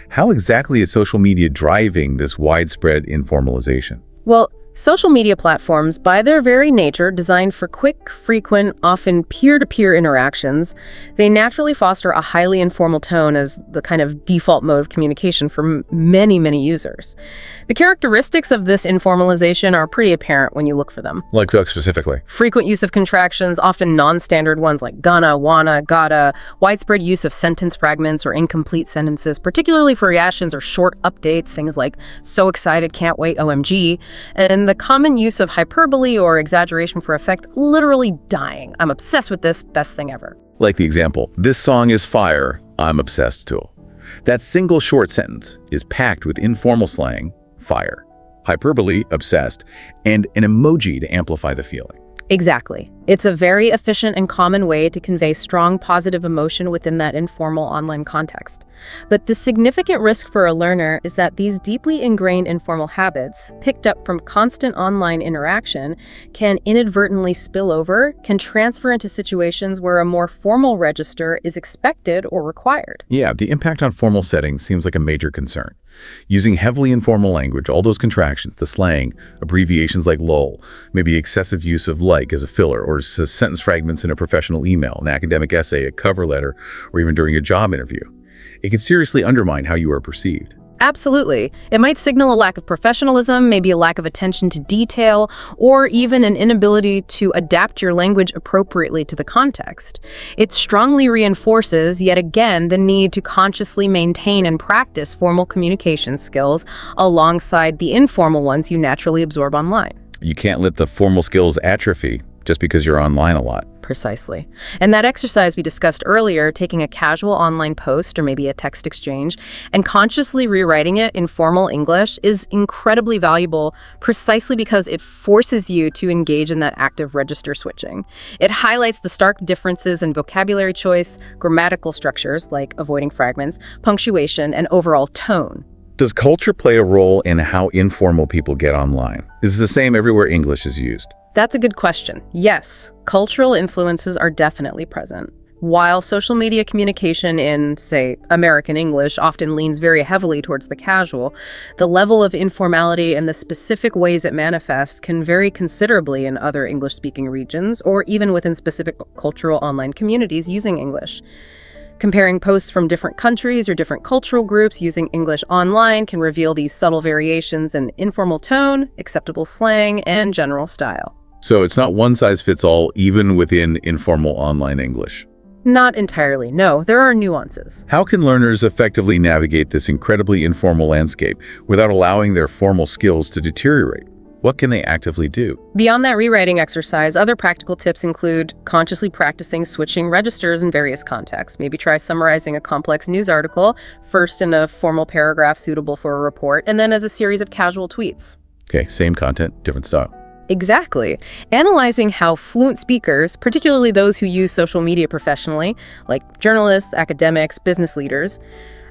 S1: How exactly is social media driving this widespread informalization?
S2: Well, social media platforms, by their very nature, designed for quick, frequent, often peer-to-peer interactions, they naturally foster a highly informal tone as the kind of default mode of communication for many, many users. The characteristics of this informalization are pretty apparent when you look for them.
S1: Like what specifically?
S2: Frequent use of contractions, often non-standard ones like gonna, wanna, gotta, widespread use of sentence fragments or incomplete sentences, particularly for reactions or short updates, things like so excited, can't wait, OMG, and the common use of hyperbole or exaggeration for effect, literally dying. I'm obsessed with this, best thing ever.
S1: Like the example, this song is fire, I'm obsessed too. That single short sentence is packed with informal slang, fire, hyperbole, obsessed, and an emoji to amplify the feeling.
S2: Exactly. It's a very efficient and common way to convey strong positive emotion within that informal online context. But the significant risk for a learner is that these deeply ingrained informal habits, picked up from constant online interaction, can inadvertently spill over, can transfer into situations where a more formal register is expected or required.
S1: Yeah, the impact on formal settings seems like a major concern. Using heavily informal language, all those contractions, the slang, abbreviations like lol, maybe excessive use of like as a filler, or sentence fragments in a professional email, an academic essay, a cover letter, or even during a job interview. It can seriously undermine how you are perceived.
S2: Absolutely. It might signal a lack of professionalism, maybe a lack of attention to detail, or even an inability to adapt your language appropriately to the context. It strongly reinforces, yet again, the need to consciously maintain and practice formal communication skills alongside the informal ones you naturally absorb online.
S1: You can't let the formal skills atrophy just because you're online a lot.
S2: Precisely. And that exercise we discussed earlier, taking a casual online post or maybe a text exchange and consciously rewriting it in formal English is incredibly valuable precisely because it forces you to engage in that active register switching. It highlights the stark differences in vocabulary choice, grammatical structures like avoiding fragments, punctuation, and overall tone.
S1: Does culture play a role in how informal people get online? Is it the same everywhere English is used?
S2: That's a good question. Yes, cultural influences are definitely present. While social media communication in, say, American English often leans very heavily towards the casual, the level of informality and the specific ways it manifests can vary considerably in other English-speaking regions or even within specific cultural online communities using English. Comparing posts from different countries or different cultural groups using English online can reveal these subtle variations in informal tone, acceptable slang, and general style.
S1: So it's not one size fits all, even within informal online English.
S2: Not entirely, no. There are nuances.
S1: How can learners effectively navigate this incredibly informal landscape without allowing their formal skills to deteriorate? What can they actively do?
S2: Beyond that rewriting exercise, other practical tips include consciously practicing switching registers in various contexts. Maybe try summarizing a complex news article, first in a formal paragraph suitable for a report, and then as a series of casual tweets.
S1: Okay, same content, different style.
S2: Exactly. Analyzing how fluent speakers, particularly those who use social media professionally, like journalists, academics, business leaders,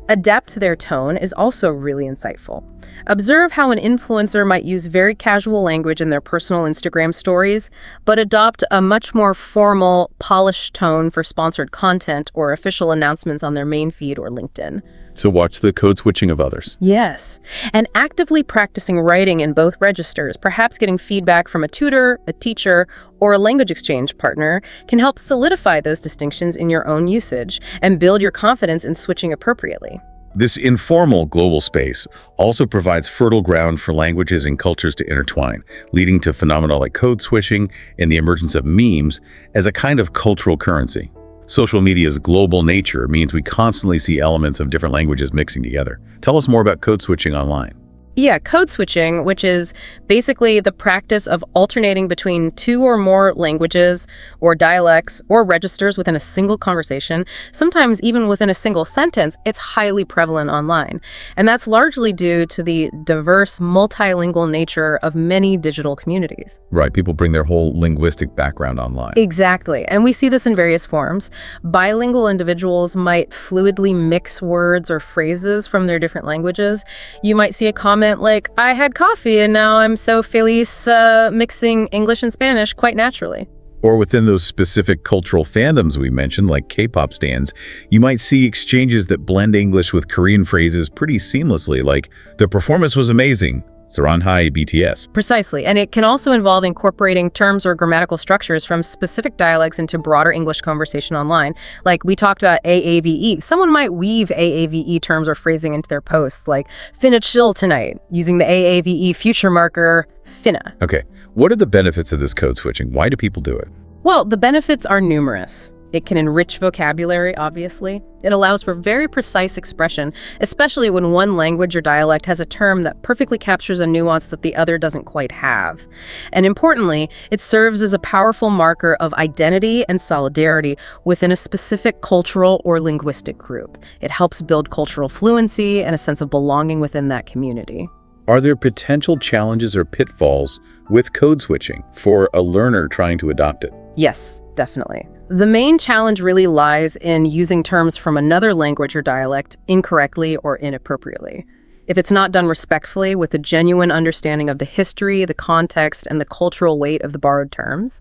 S2: adapt to their tone is also really insightful. Observe how an influencer might use very casual language in their personal Instagram stories, but adopt a much more formal, polished tone for sponsored content or official announcements on their main feed or LinkedIn.
S1: So watch the code switching of others.
S2: Yes, and actively practicing writing in both registers, perhaps getting feedback from a tutor, a teacher, or a language exchange partner, can help solidify those distinctions in your own usage and build your confidence in switching appropriately.
S1: This informal global space also provides fertile ground for languages and cultures to intertwine, leading to phenomena like code switching and the emergence of memes as a kind of cultural currency. Social media's global nature means we constantly see elements of different languages mixing together. Tell us more about code switching online.
S2: Yeah, code switching, which is basically the practice of alternating between two or more languages or dialects or registers within a single conversation, sometimes even within a single sentence, it's highly prevalent online. And that's largely due to the diverse, multilingual nature of many digital communities.
S1: Right, people bring their whole linguistic background online.
S2: Exactly. And we see this in various forms. Bilingual individuals might fluidly mix words or phrases from their different languages. You might see a comment like, I had coffee and now I'm so feliz, mixing English and Spanish quite naturally.
S1: Or within those specific cultural fandoms we mentioned, like K-pop stans, you might see exchanges that blend English with Korean phrases pretty seamlessly, like, the performance was amazing. Saranhai BTS.
S2: Precisely, and it can also involve incorporating terms or grammatical structures from specific dialects into broader English conversation online. Like we talked about AAVE. Someone might weave AAVE terms or phrasing into their posts, like finna chill tonight, using the AAVE future marker finna.
S1: Okay, what are the benefits of this code switching? Why do people do it?
S2: Well, the benefits are numerous. It can enrich vocabulary, obviously. It allows for very precise expression, especially when one language or dialect has a term that perfectly captures a nuance that the other doesn't quite have. And importantly, it serves as a powerful marker of identity and solidarity within a specific cultural or linguistic group. It helps build cultural fluency and a sense of belonging within that community.
S1: Are there potential challenges or pitfalls with code switching for a learner trying to adopt it?
S2: Yes, definitely. The main challenge really lies in using terms from another language or dialect incorrectly or inappropriately. If it's not done respectfully with a genuine understanding of the history, the context, and the cultural weight of the borrowed terms,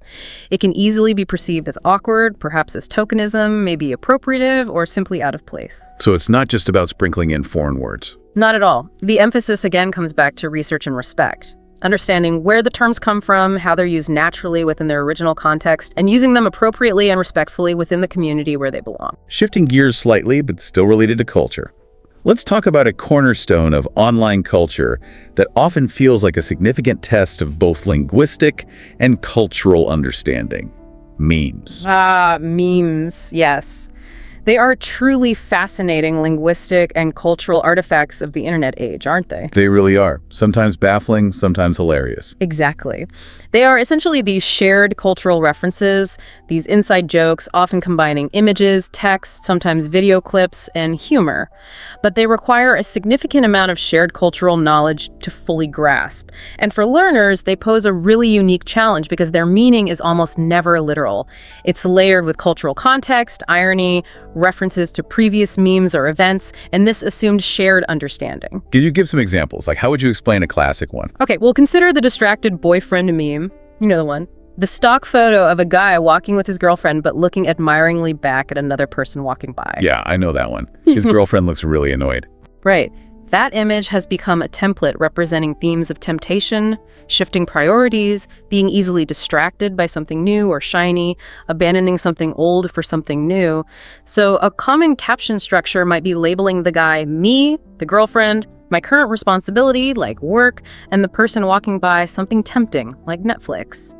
S2: it can easily be perceived as awkward, perhaps as tokenism, maybe appropriative, or simply out of place.
S1: So it's not just about sprinkling in foreign words.
S2: Not at all. The emphasis again comes back to research and respect. Understanding where the terms come from, how they're used naturally within their original context, and using them appropriately and respectfully within the community where they belong.
S1: Shifting gears slightly, but still related to culture. Let's talk about a cornerstone of online culture that often feels like a significant test of both linguistic and cultural understanding. Memes.
S2: Memes, yes. They are truly fascinating linguistic and cultural artifacts of the internet age, aren't they?
S1: They really are. Sometimes baffling, sometimes hilarious.
S2: Exactly. They are essentially these shared cultural references, these inside jokes, often combining images, text, sometimes video clips, and humor. But they require a significant amount of shared cultural knowledge to fully grasp. And for learners, they pose a really unique challenge because their meaning is almost never literal. It's layered with cultural context, irony, references to previous memes or events, and this assumed shared understanding.
S1: Could you give some examples? Like, how would you explain a classic one?
S2: Okay, well, consider the distracted boyfriend meme. You know the one. The stock photo of a guy walking with his girlfriend but looking admiringly back at another person walking by.
S1: Yeah, I know that one. His girlfriend looks really annoyed.
S2: Right. That image has become a template representing themes of temptation, shifting priorities, being easily distracted by something new or shiny, abandoning something old for something new. So a common caption structure might be labeling the guy me, the girlfriend, my current responsibility, like work, and the person walking by something tempting, like Netflix.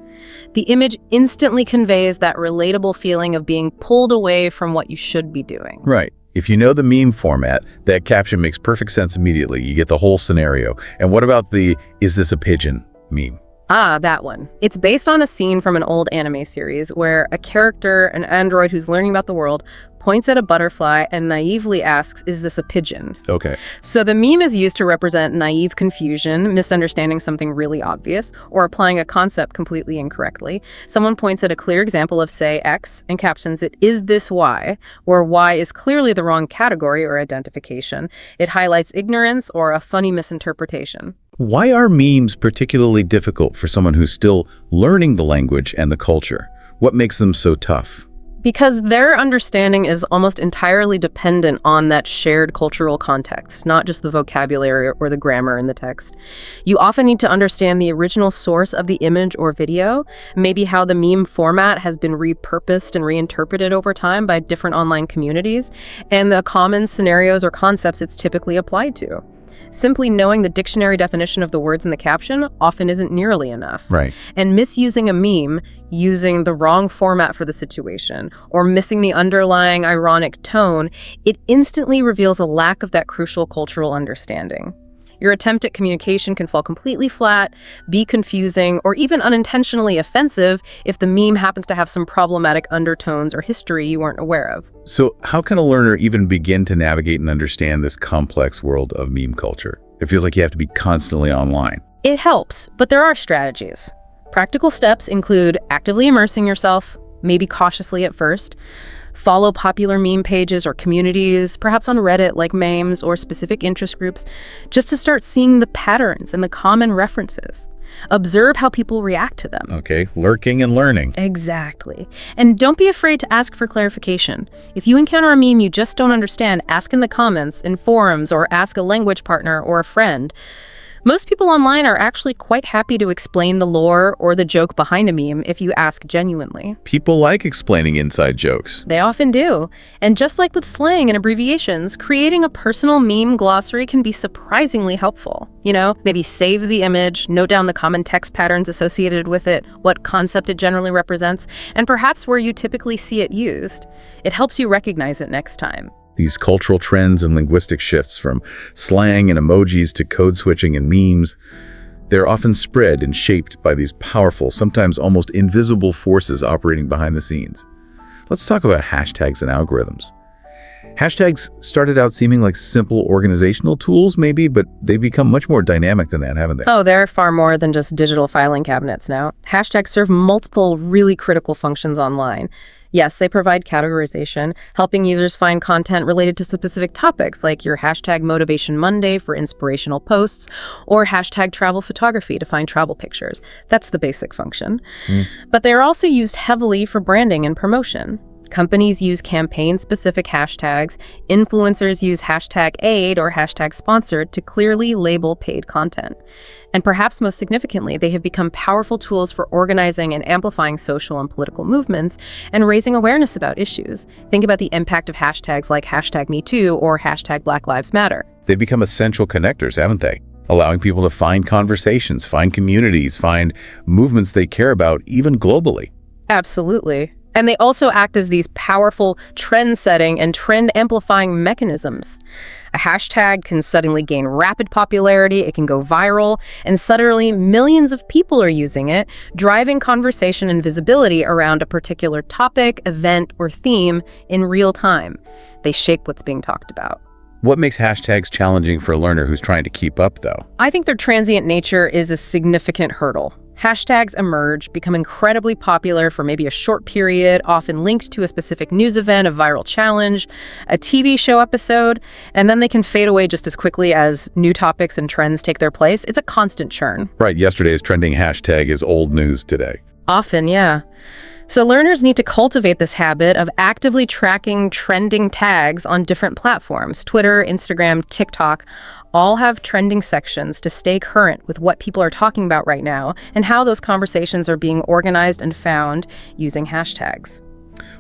S2: The image instantly conveys that relatable feeling of being pulled away from what you should be doing.
S1: Right. If you know the meme format, that caption makes perfect sense immediately. You get the whole scenario. And what about the "is this a pigeon" meme?
S2: Ah, that one. It's based on a scene from an old anime series where a character, an android who's learning about the world, points at a butterfly and naively asks, "Is this a pigeon?"
S1: Okay.
S2: So the meme is used to represent naive confusion, misunderstanding something really obvious, or applying a concept completely incorrectly. Someone points at a clear example of, say, X, and captions it, "Is this Y?" where Y is clearly the wrong category or identification. It highlights ignorance or a funny misinterpretation.
S1: Why are memes particularly difficult for someone who's still learning the language and the culture? What makes them so tough?
S2: Because their understanding is almost entirely dependent on that shared cultural context, not just the vocabulary or the grammar in the text. You often need to understand the original source of the image or video, maybe how the meme format has been repurposed and reinterpreted over time by different online communities, and the common scenarios or concepts it's typically applied to. Simply knowing the dictionary definition of the words in the caption often isn't nearly enough.
S1: Right.
S2: And misusing a meme, using the wrong format for the situation, or missing the underlying ironic tone, it instantly reveals a lack of that crucial cultural understanding. Your attempt at communication can fall completely flat, be confusing, or even unintentionally offensive if the meme happens to have some problematic undertones or history you weren't aware of.
S1: So how can a learner even begin to navigate and understand this complex world of meme culture? It feels like you have to be constantly online.
S2: It helps, but there are strategies. Practical steps include actively immersing yourself, maybe cautiously at first, follow popular meme pages or communities, perhaps on Reddit like memes or specific interest groups, just to start seeing the patterns and the common references. Observe how people react to them.
S1: Okay, lurking and learning.
S2: Exactly. And don't be afraid to ask for clarification. If you encounter a meme you just don't understand, ask in the comments, in forums, or ask a language partner or a friend. Most people online are actually quite happy to explain the lore or the joke behind a meme if you ask genuinely.
S1: People like explaining inside jokes.
S2: They often do. And just like with slang and abbreviations, creating a personal meme glossary can be surprisingly helpful. Maybe save the image, note down the common text patterns associated with it, what concept it generally represents, and perhaps where you typically see it used. It helps you recognize it next time.
S1: These cultural trends and linguistic shifts from slang and emojis to code switching and memes, they're often spread and shaped by these powerful, sometimes almost invisible forces operating behind the scenes. Let's talk about hashtags and algorithms. Hashtags started out seeming like simple organizational tools maybe, but they've become much more dynamic than that, haven't they?
S2: Oh, they're far more than just digital filing cabinets now. Hashtags serve multiple really critical functions online. Yes, they provide categorization, helping users find content related to specific topics like your hashtag Motivation Monday for inspirational posts or hashtag travel photography to find travel pictures. That's the basic function. But they are also used heavily for branding and promotion. Companies use campaign-specific hashtags, influencers use hashtag aid or hashtag sponsored to clearly label paid content. And perhaps most significantly, they have become powerful tools for organizing and amplifying social and political movements and raising awareness about issues. Think about the impact of hashtags like hashtag #MeToo or hashtag Black Lives Matter.
S1: They've become essential connectors, haven't they? Allowing people to find conversations, find communities, find movements they care about, even globally.
S2: Absolutely. And they also act as these powerful trend-setting and trend-amplifying mechanisms. A hashtag can suddenly gain rapid popularity, it can go viral, and suddenly millions of people are using it, driving conversation and visibility around a particular topic, event, or theme in real time. They shape what's being talked about.
S1: What makes hashtags challenging for a learner who's trying to keep up, though?
S2: I think their transient nature is a significant hurdle. Hashtags emerge, become incredibly popular for maybe a short period, often linked to a specific news event, a viral challenge, a TV show episode, and then they can fade away just as quickly as new topics and trends take their place. It's a constant churn.
S1: Right, yesterday's trending hashtag is old news today.
S2: Often, yeah. So learners need to cultivate this habit of actively tracking trending tags on different platforms. Twitter, Instagram, TikTok all have trending sections to stay current with what people are talking about right now and how those conversations are being organized and found using hashtags.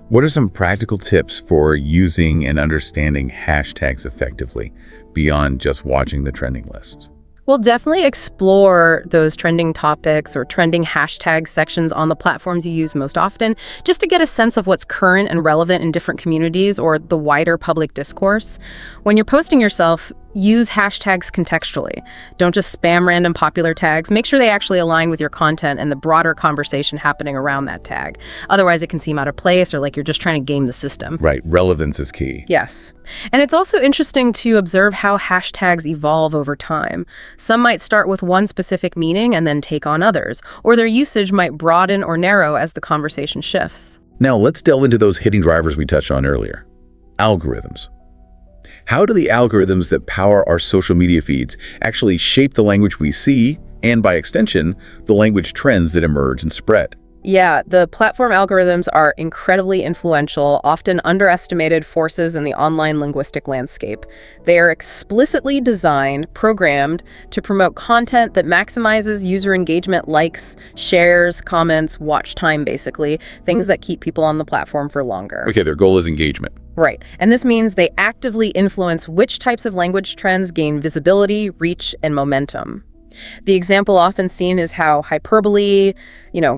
S1: What are some practical tips for using and understanding hashtags effectively beyond just watching the trending lists?
S2: We'll definitely explore those trending topics or trending hashtag sections on the platforms you use most often, just to get a sense of what's current and relevant in different communities or the wider public discourse. When you're posting yourself, use hashtags contextually. Don't just spam random popular tags. Make sure they actually align with your content and the broader conversation happening around that tag. Otherwise, it can seem out of place or like you're just trying to game the system.
S1: Right, relevance is key.
S2: Yes. And it's also interesting to observe how hashtags evolve over time. Some might start with one specific meaning and then take on others, or their usage might broaden or narrow as the conversation shifts.
S1: Now, let's delve into those hidden drivers we touched on earlier. Algorithms. How do the algorithms that power our social media feeds actually shape the language we see, and by extension, the language trends that emerge and spread?
S2: Yeah, the platform algorithms are incredibly influential, often underestimated forces in the online linguistic landscape. They are explicitly designed, programmed to promote content that maximizes user engagement, likes, shares, comments, watch time, basically, things that keep people on the platform for longer.
S1: Okay, their goal is engagement.
S2: Right, and this means they actively influence which types of language trends gain visibility, reach, and momentum. The example often seen is how hyperbole,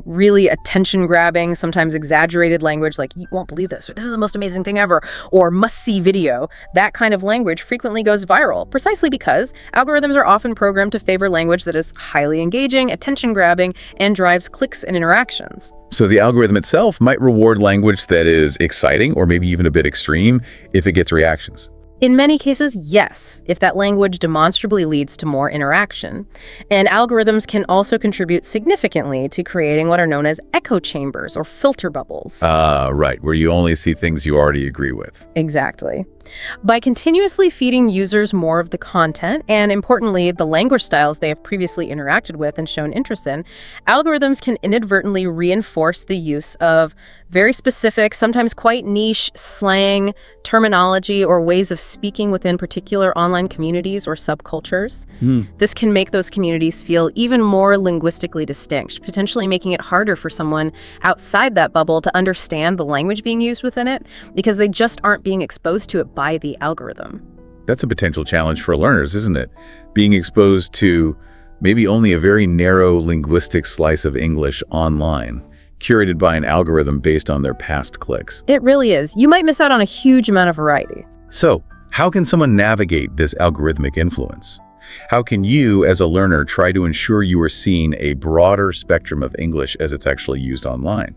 S2: really attention-grabbing, sometimes exaggerated language like, you won't believe this, or this is the most amazing thing ever, or must-see video, that kind of language frequently goes viral, precisely because algorithms are often programmed to favor language that is highly engaging, attention-grabbing, and drives clicks and interactions.
S1: So the algorithm itself might reward language that is exciting or maybe even a bit extreme if it gets reactions.
S2: In many cases, yes, if that language demonstrably leads to more interaction. And algorithms can also contribute significantly to creating what are known as echo chambers or filter bubbles.
S1: Right, where you only see things you already agree with.
S2: Exactly. By continuously feeding users more of the content, and importantly, the language styles they have previously interacted with and shown interest in, algorithms can inadvertently reinforce the use of very specific, sometimes quite niche slang, terminology, or ways of speaking within particular online communities or subcultures. This can make those communities feel even more linguistically distinct, potentially making it harder for someone outside that bubble to understand the language being used within it, because they just aren't being exposed to it by the algorithm.
S1: That's a potential challenge for learners, isn't it? Being exposed to maybe only a very narrow linguistic slice of English online, curated by an algorithm based on their past clicks.
S2: It really is. You might miss out on a huge amount of variety.
S1: So, how can someone navigate this algorithmic influence? How can you, as a learner, try to ensure you are seeing a broader spectrum of English as it's actually used online,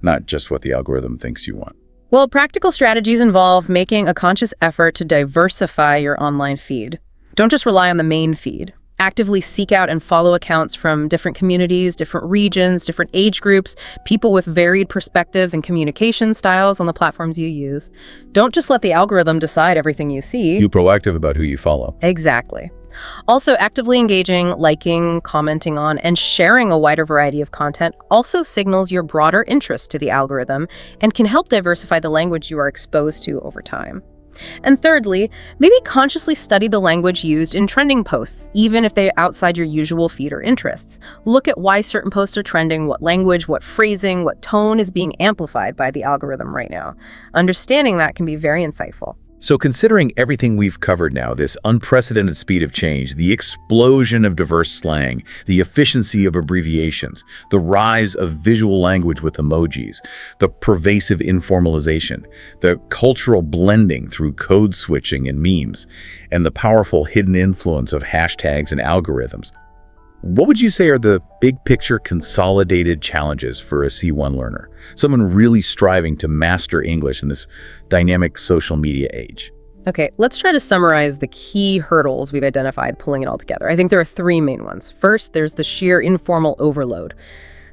S1: not just what the algorithm thinks you want?
S2: Well, practical strategies involve making a conscious effort to diversify your online feed. Don't just rely on the main feed. Actively seek out and follow accounts from different communities, different regions, different age groups, people with varied perspectives and communication styles on the platforms you use. Don't just let the algorithm decide everything you see.
S1: Be proactive about who you follow.
S2: Exactly. Also, actively engaging, liking, commenting on, and sharing a wider variety of content also signals your broader interest to the algorithm and can help diversify the language you are exposed to over time. And thirdly, maybe consciously study the language used in trending posts, even if they're outside your usual feed or interests. Look at why certain posts are trending, what language, what phrasing, what tone is being amplified by the algorithm right now. Understanding that can be very insightful.
S1: So considering everything we've covered now, this unprecedented speed of change, the explosion of diverse slang, the efficiency of abbreviations, the rise of visual language with emojis, the pervasive informalization, the cultural blending through code switching and memes, and the powerful hidden influence of hashtags and algorithms, what would you say are the big picture consolidated challenges for a C1 learner, someone really striving to master English in this dynamic social media age?
S2: Okay, let's try to summarize the key hurdles we've identified, pulling it all together. I think there are three main ones. First, there's the sheer informal overload.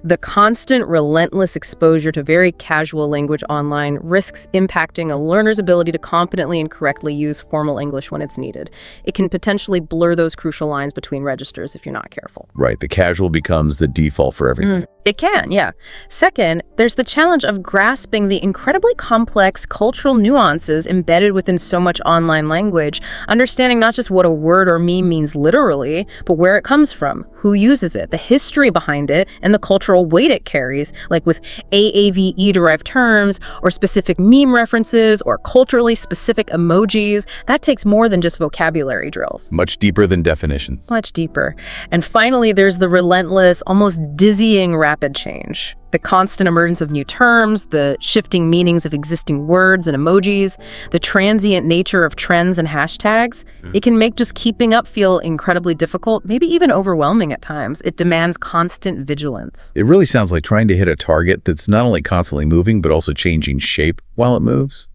S2: The constant, relentless exposure to very casual language online risks impacting a learner's ability to competently and correctly use formal English when it's needed. It can potentially blur those crucial lines between registers if you're not careful.
S1: Right, the casual becomes the default for everything.
S2: It can, yeah. Second, there's the challenge of grasping the incredibly complex cultural nuances embedded within so much online language, understanding not just what a word or meme means literally, but where it comes from, who uses it, the history behind it, and the cultural weight it carries, like with AAVE-derived terms, or specific meme references, or culturally specific emojis. That takes more than just vocabulary drills.
S1: Much deeper than definitions.
S2: Much deeper. And finally, there's the relentless, almost dizzying rapid change. The constant emergence of new terms, the shifting meanings of existing words and emojis, the transient nature of trends and hashtags. It can make just keeping up feel incredibly difficult, maybe even overwhelming at times. It demands constant vigilance.
S1: It really sounds like trying to hit a target that's not only constantly moving, but also changing shape while it moves.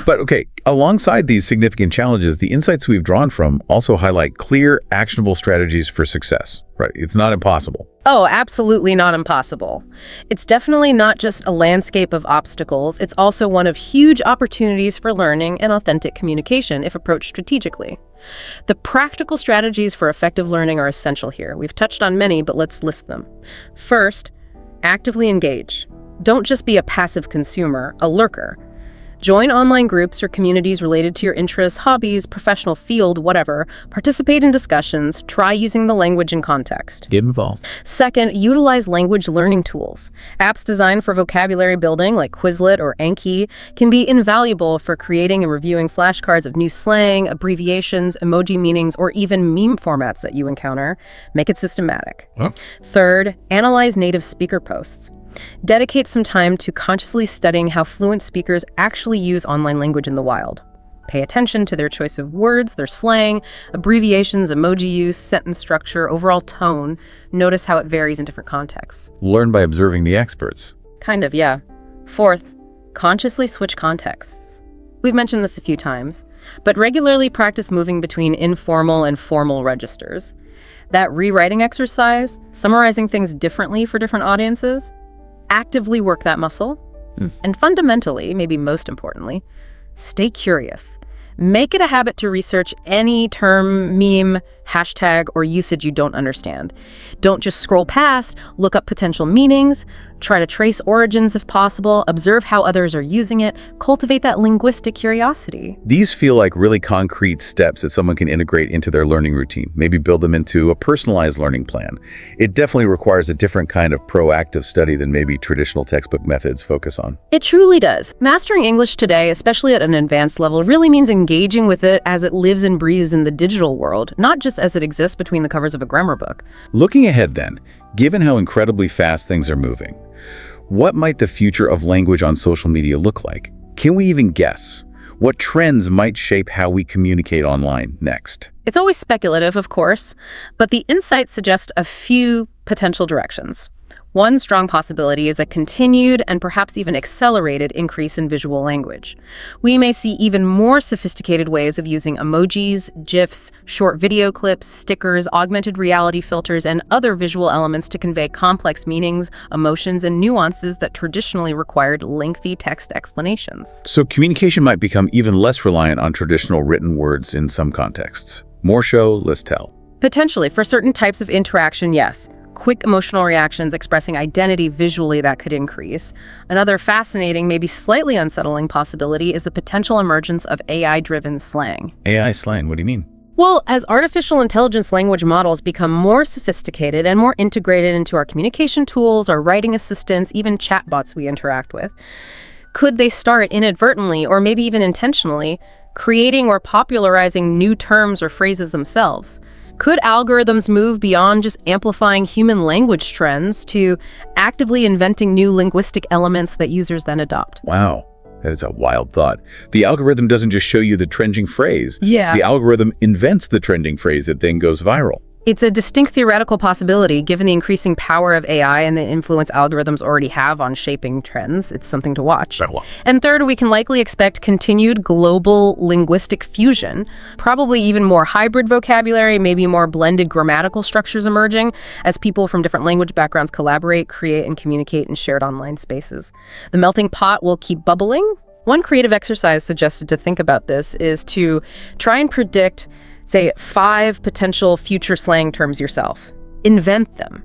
S1: But okay, alongside these significant challenges, the insights we've drawn from also highlight clear, actionable strategies for success. Right? It's not impossible.
S2: Oh, absolutely not impossible. It's definitely not just a landscape of obstacles. It's also one of huge opportunities for learning and authentic communication if approached strategically. The practical strategies for effective learning are essential here. We've touched on many, but let's list them. First, actively engage. Don't just be a passive consumer, a lurker. Join online groups or communities related to your interests, hobbies, professional field, whatever. Participate in discussions. Try using the language in context.
S1: Get involved.
S2: Second, utilize language learning tools. Apps designed for vocabulary building, like Quizlet or Anki, can be invaluable for creating and reviewing flashcards of new slang, abbreviations, emoji meanings, or even meme formats that you encounter. Make it systematic.
S1: Oh.
S2: Third, analyze native speaker posts. Dedicate some time to consciously studying how fluent speakers actually use online language in the wild. Pay attention to their choice of words, their slang, abbreviations, emoji use, sentence structure, overall tone. Notice how it varies in different contexts.
S1: Learn by observing the experts.
S2: Kind of, yeah. Fourth, consciously switch contexts. We've mentioned this a few times, but regularly practice moving between informal and formal registers. That rewriting exercise, summarizing things differently for different audiences, actively work that muscle. And fundamentally, maybe most importantly, stay curious. Make it a habit to research any term, meme, hashtag, or usage you don't understand. Don't just scroll past, look up potential meanings, try to trace origins if possible, observe how others are using it, cultivate that linguistic curiosity.
S1: These feel like really concrete steps that someone can integrate into their learning routine, maybe build them into a personalized learning plan. It definitely requires a different kind of proactive study than maybe traditional textbook methods focus on.
S2: It truly does. Mastering English today, especially at an advanced level, really means engaging with it as it lives and breathes in the digital world, not just as it exists between the covers of a grammar book.
S1: Looking ahead then, given how incredibly fast things are moving, what might the future of language on social media look like? Can we even guess? What trends might shape how we communicate online next?
S2: It's always speculative, of course, but the insights suggest a few potential directions. One strong possibility is a continued and perhaps even accelerated increase in visual language. We may see even more sophisticated ways of using emojis, GIFs, short video clips, stickers, augmented reality filters, and other visual elements to convey complex meanings, emotions, and nuances that traditionally required lengthy text explanations.
S1: So communication might become even less reliant on traditional written words in some contexts. More show, less tell.
S2: Potentially, for certain types of interaction, yes. Quick emotional reactions expressing identity visually that could increase. Another fascinating, maybe slightly unsettling possibility is the potential emergence of AI-driven slang.
S1: AI slang, what do you mean?
S2: Well, as artificial intelligence language models become more sophisticated and more integrated into our communication tools, our writing assistants, even chatbots we interact with, could they start inadvertently, or maybe even intentionally, creating or popularizing new terms or phrases themselves? Could algorithms move beyond just amplifying human language trends to actively inventing new linguistic elements that users then adopt?
S1: Wow, that is a wild thought. The algorithm doesn't just show you the trending phrase.
S2: Yeah.
S1: The algorithm invents the trending phrase that then goes viral.
S2: It's a distinct theoretical possibility, given the increasing power of AI and the influence algorithms already have on shaping trends. It's something to watch. And third, we can likely expect continued global linguistic fusion, probably even more hybrid vocabulary, maybe more blended grammatical structures emerging as people from different language backgrounds collaborate, create, and communicate in shared online spaces. The melting pot will keep bubbling. One creative exercise suggested to think about this is to try and predict, say, 5 potential future slang terms yourself. Invent them.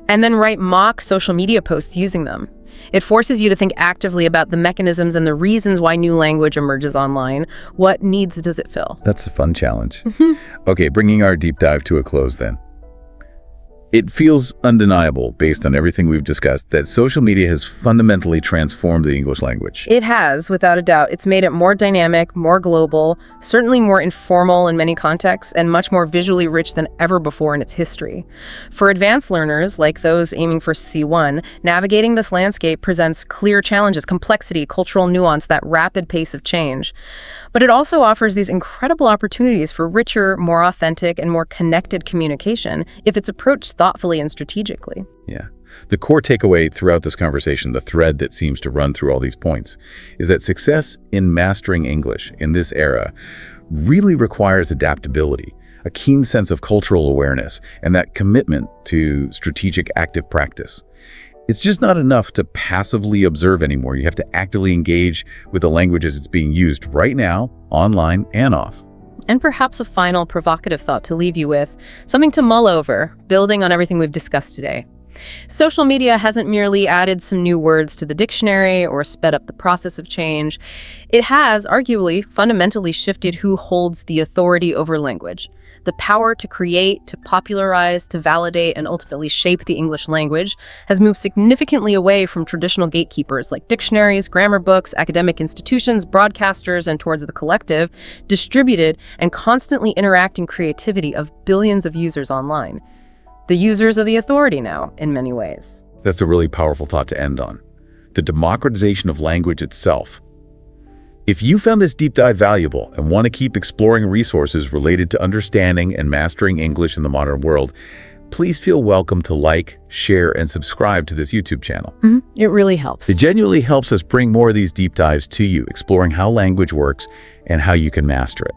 S2: And then write mock social media posts using them. It forces you to think actively about the mechanisms and the reasons why new language emerges online. What needs does it fill?
S1: That's a fun challenge. Okay, bringing our deep dive to a close then. It feels undeniable, based on everything we've discussed, that social media has fundamentally transformed the English language.
S2: It has, without a doubt. It's made it more dynamic, more global, certainly more informal in many contexts, and much more visually rich than ever before in its history. For advanced learners, like those aiming for C1, navigating this landscape presents clear challenges, complexity, cultural nuance, that rapid pace of change. But it also offers these incredible opportunities for richer, more authentic, and more connected communication if it's approached thoughtfully and strategically.
S1: Yeah. The core takeaway throughout this conversation, the thread that seems to run through all these points, is that success in mastering English in this era really requires adaptability, a keen sense of cultural awareness, and that commitment to strategic active practice. It's just not enough to passively observe anymore. You have to actively engage with the language as it's being used right now, online and off.
S2: And perhaps a final provocative thought to leave you with, something to mull over, building on everything we've discussed today. Social media hasn't merely added some new words to the dictionary or sped up the process of change. It has, arguably, fundamentally shifted who holds the authority over language. The power to create, to popularize, to validate, and ultimately shape the English language has moved significantly away from traditional gatekeepers like dictionaries, grammar books, academic institutions, broadcasters, and towards the collective, distributed and constantly interacting creativity of billions of users online. The users are the authority now, in many ways.
S1: That's a really powerful thought to end on. The democratization of language itself. If you found this deep dive valuable and want to keep exploring resources related to understanding and mastering English in the modern world, please feel welcome to like, share, and subscribe to this YouTube channel.
S2: It really helps.
S1: It genuinely helps us bring more of these deep dives to you, exploring how language works and how you can master it.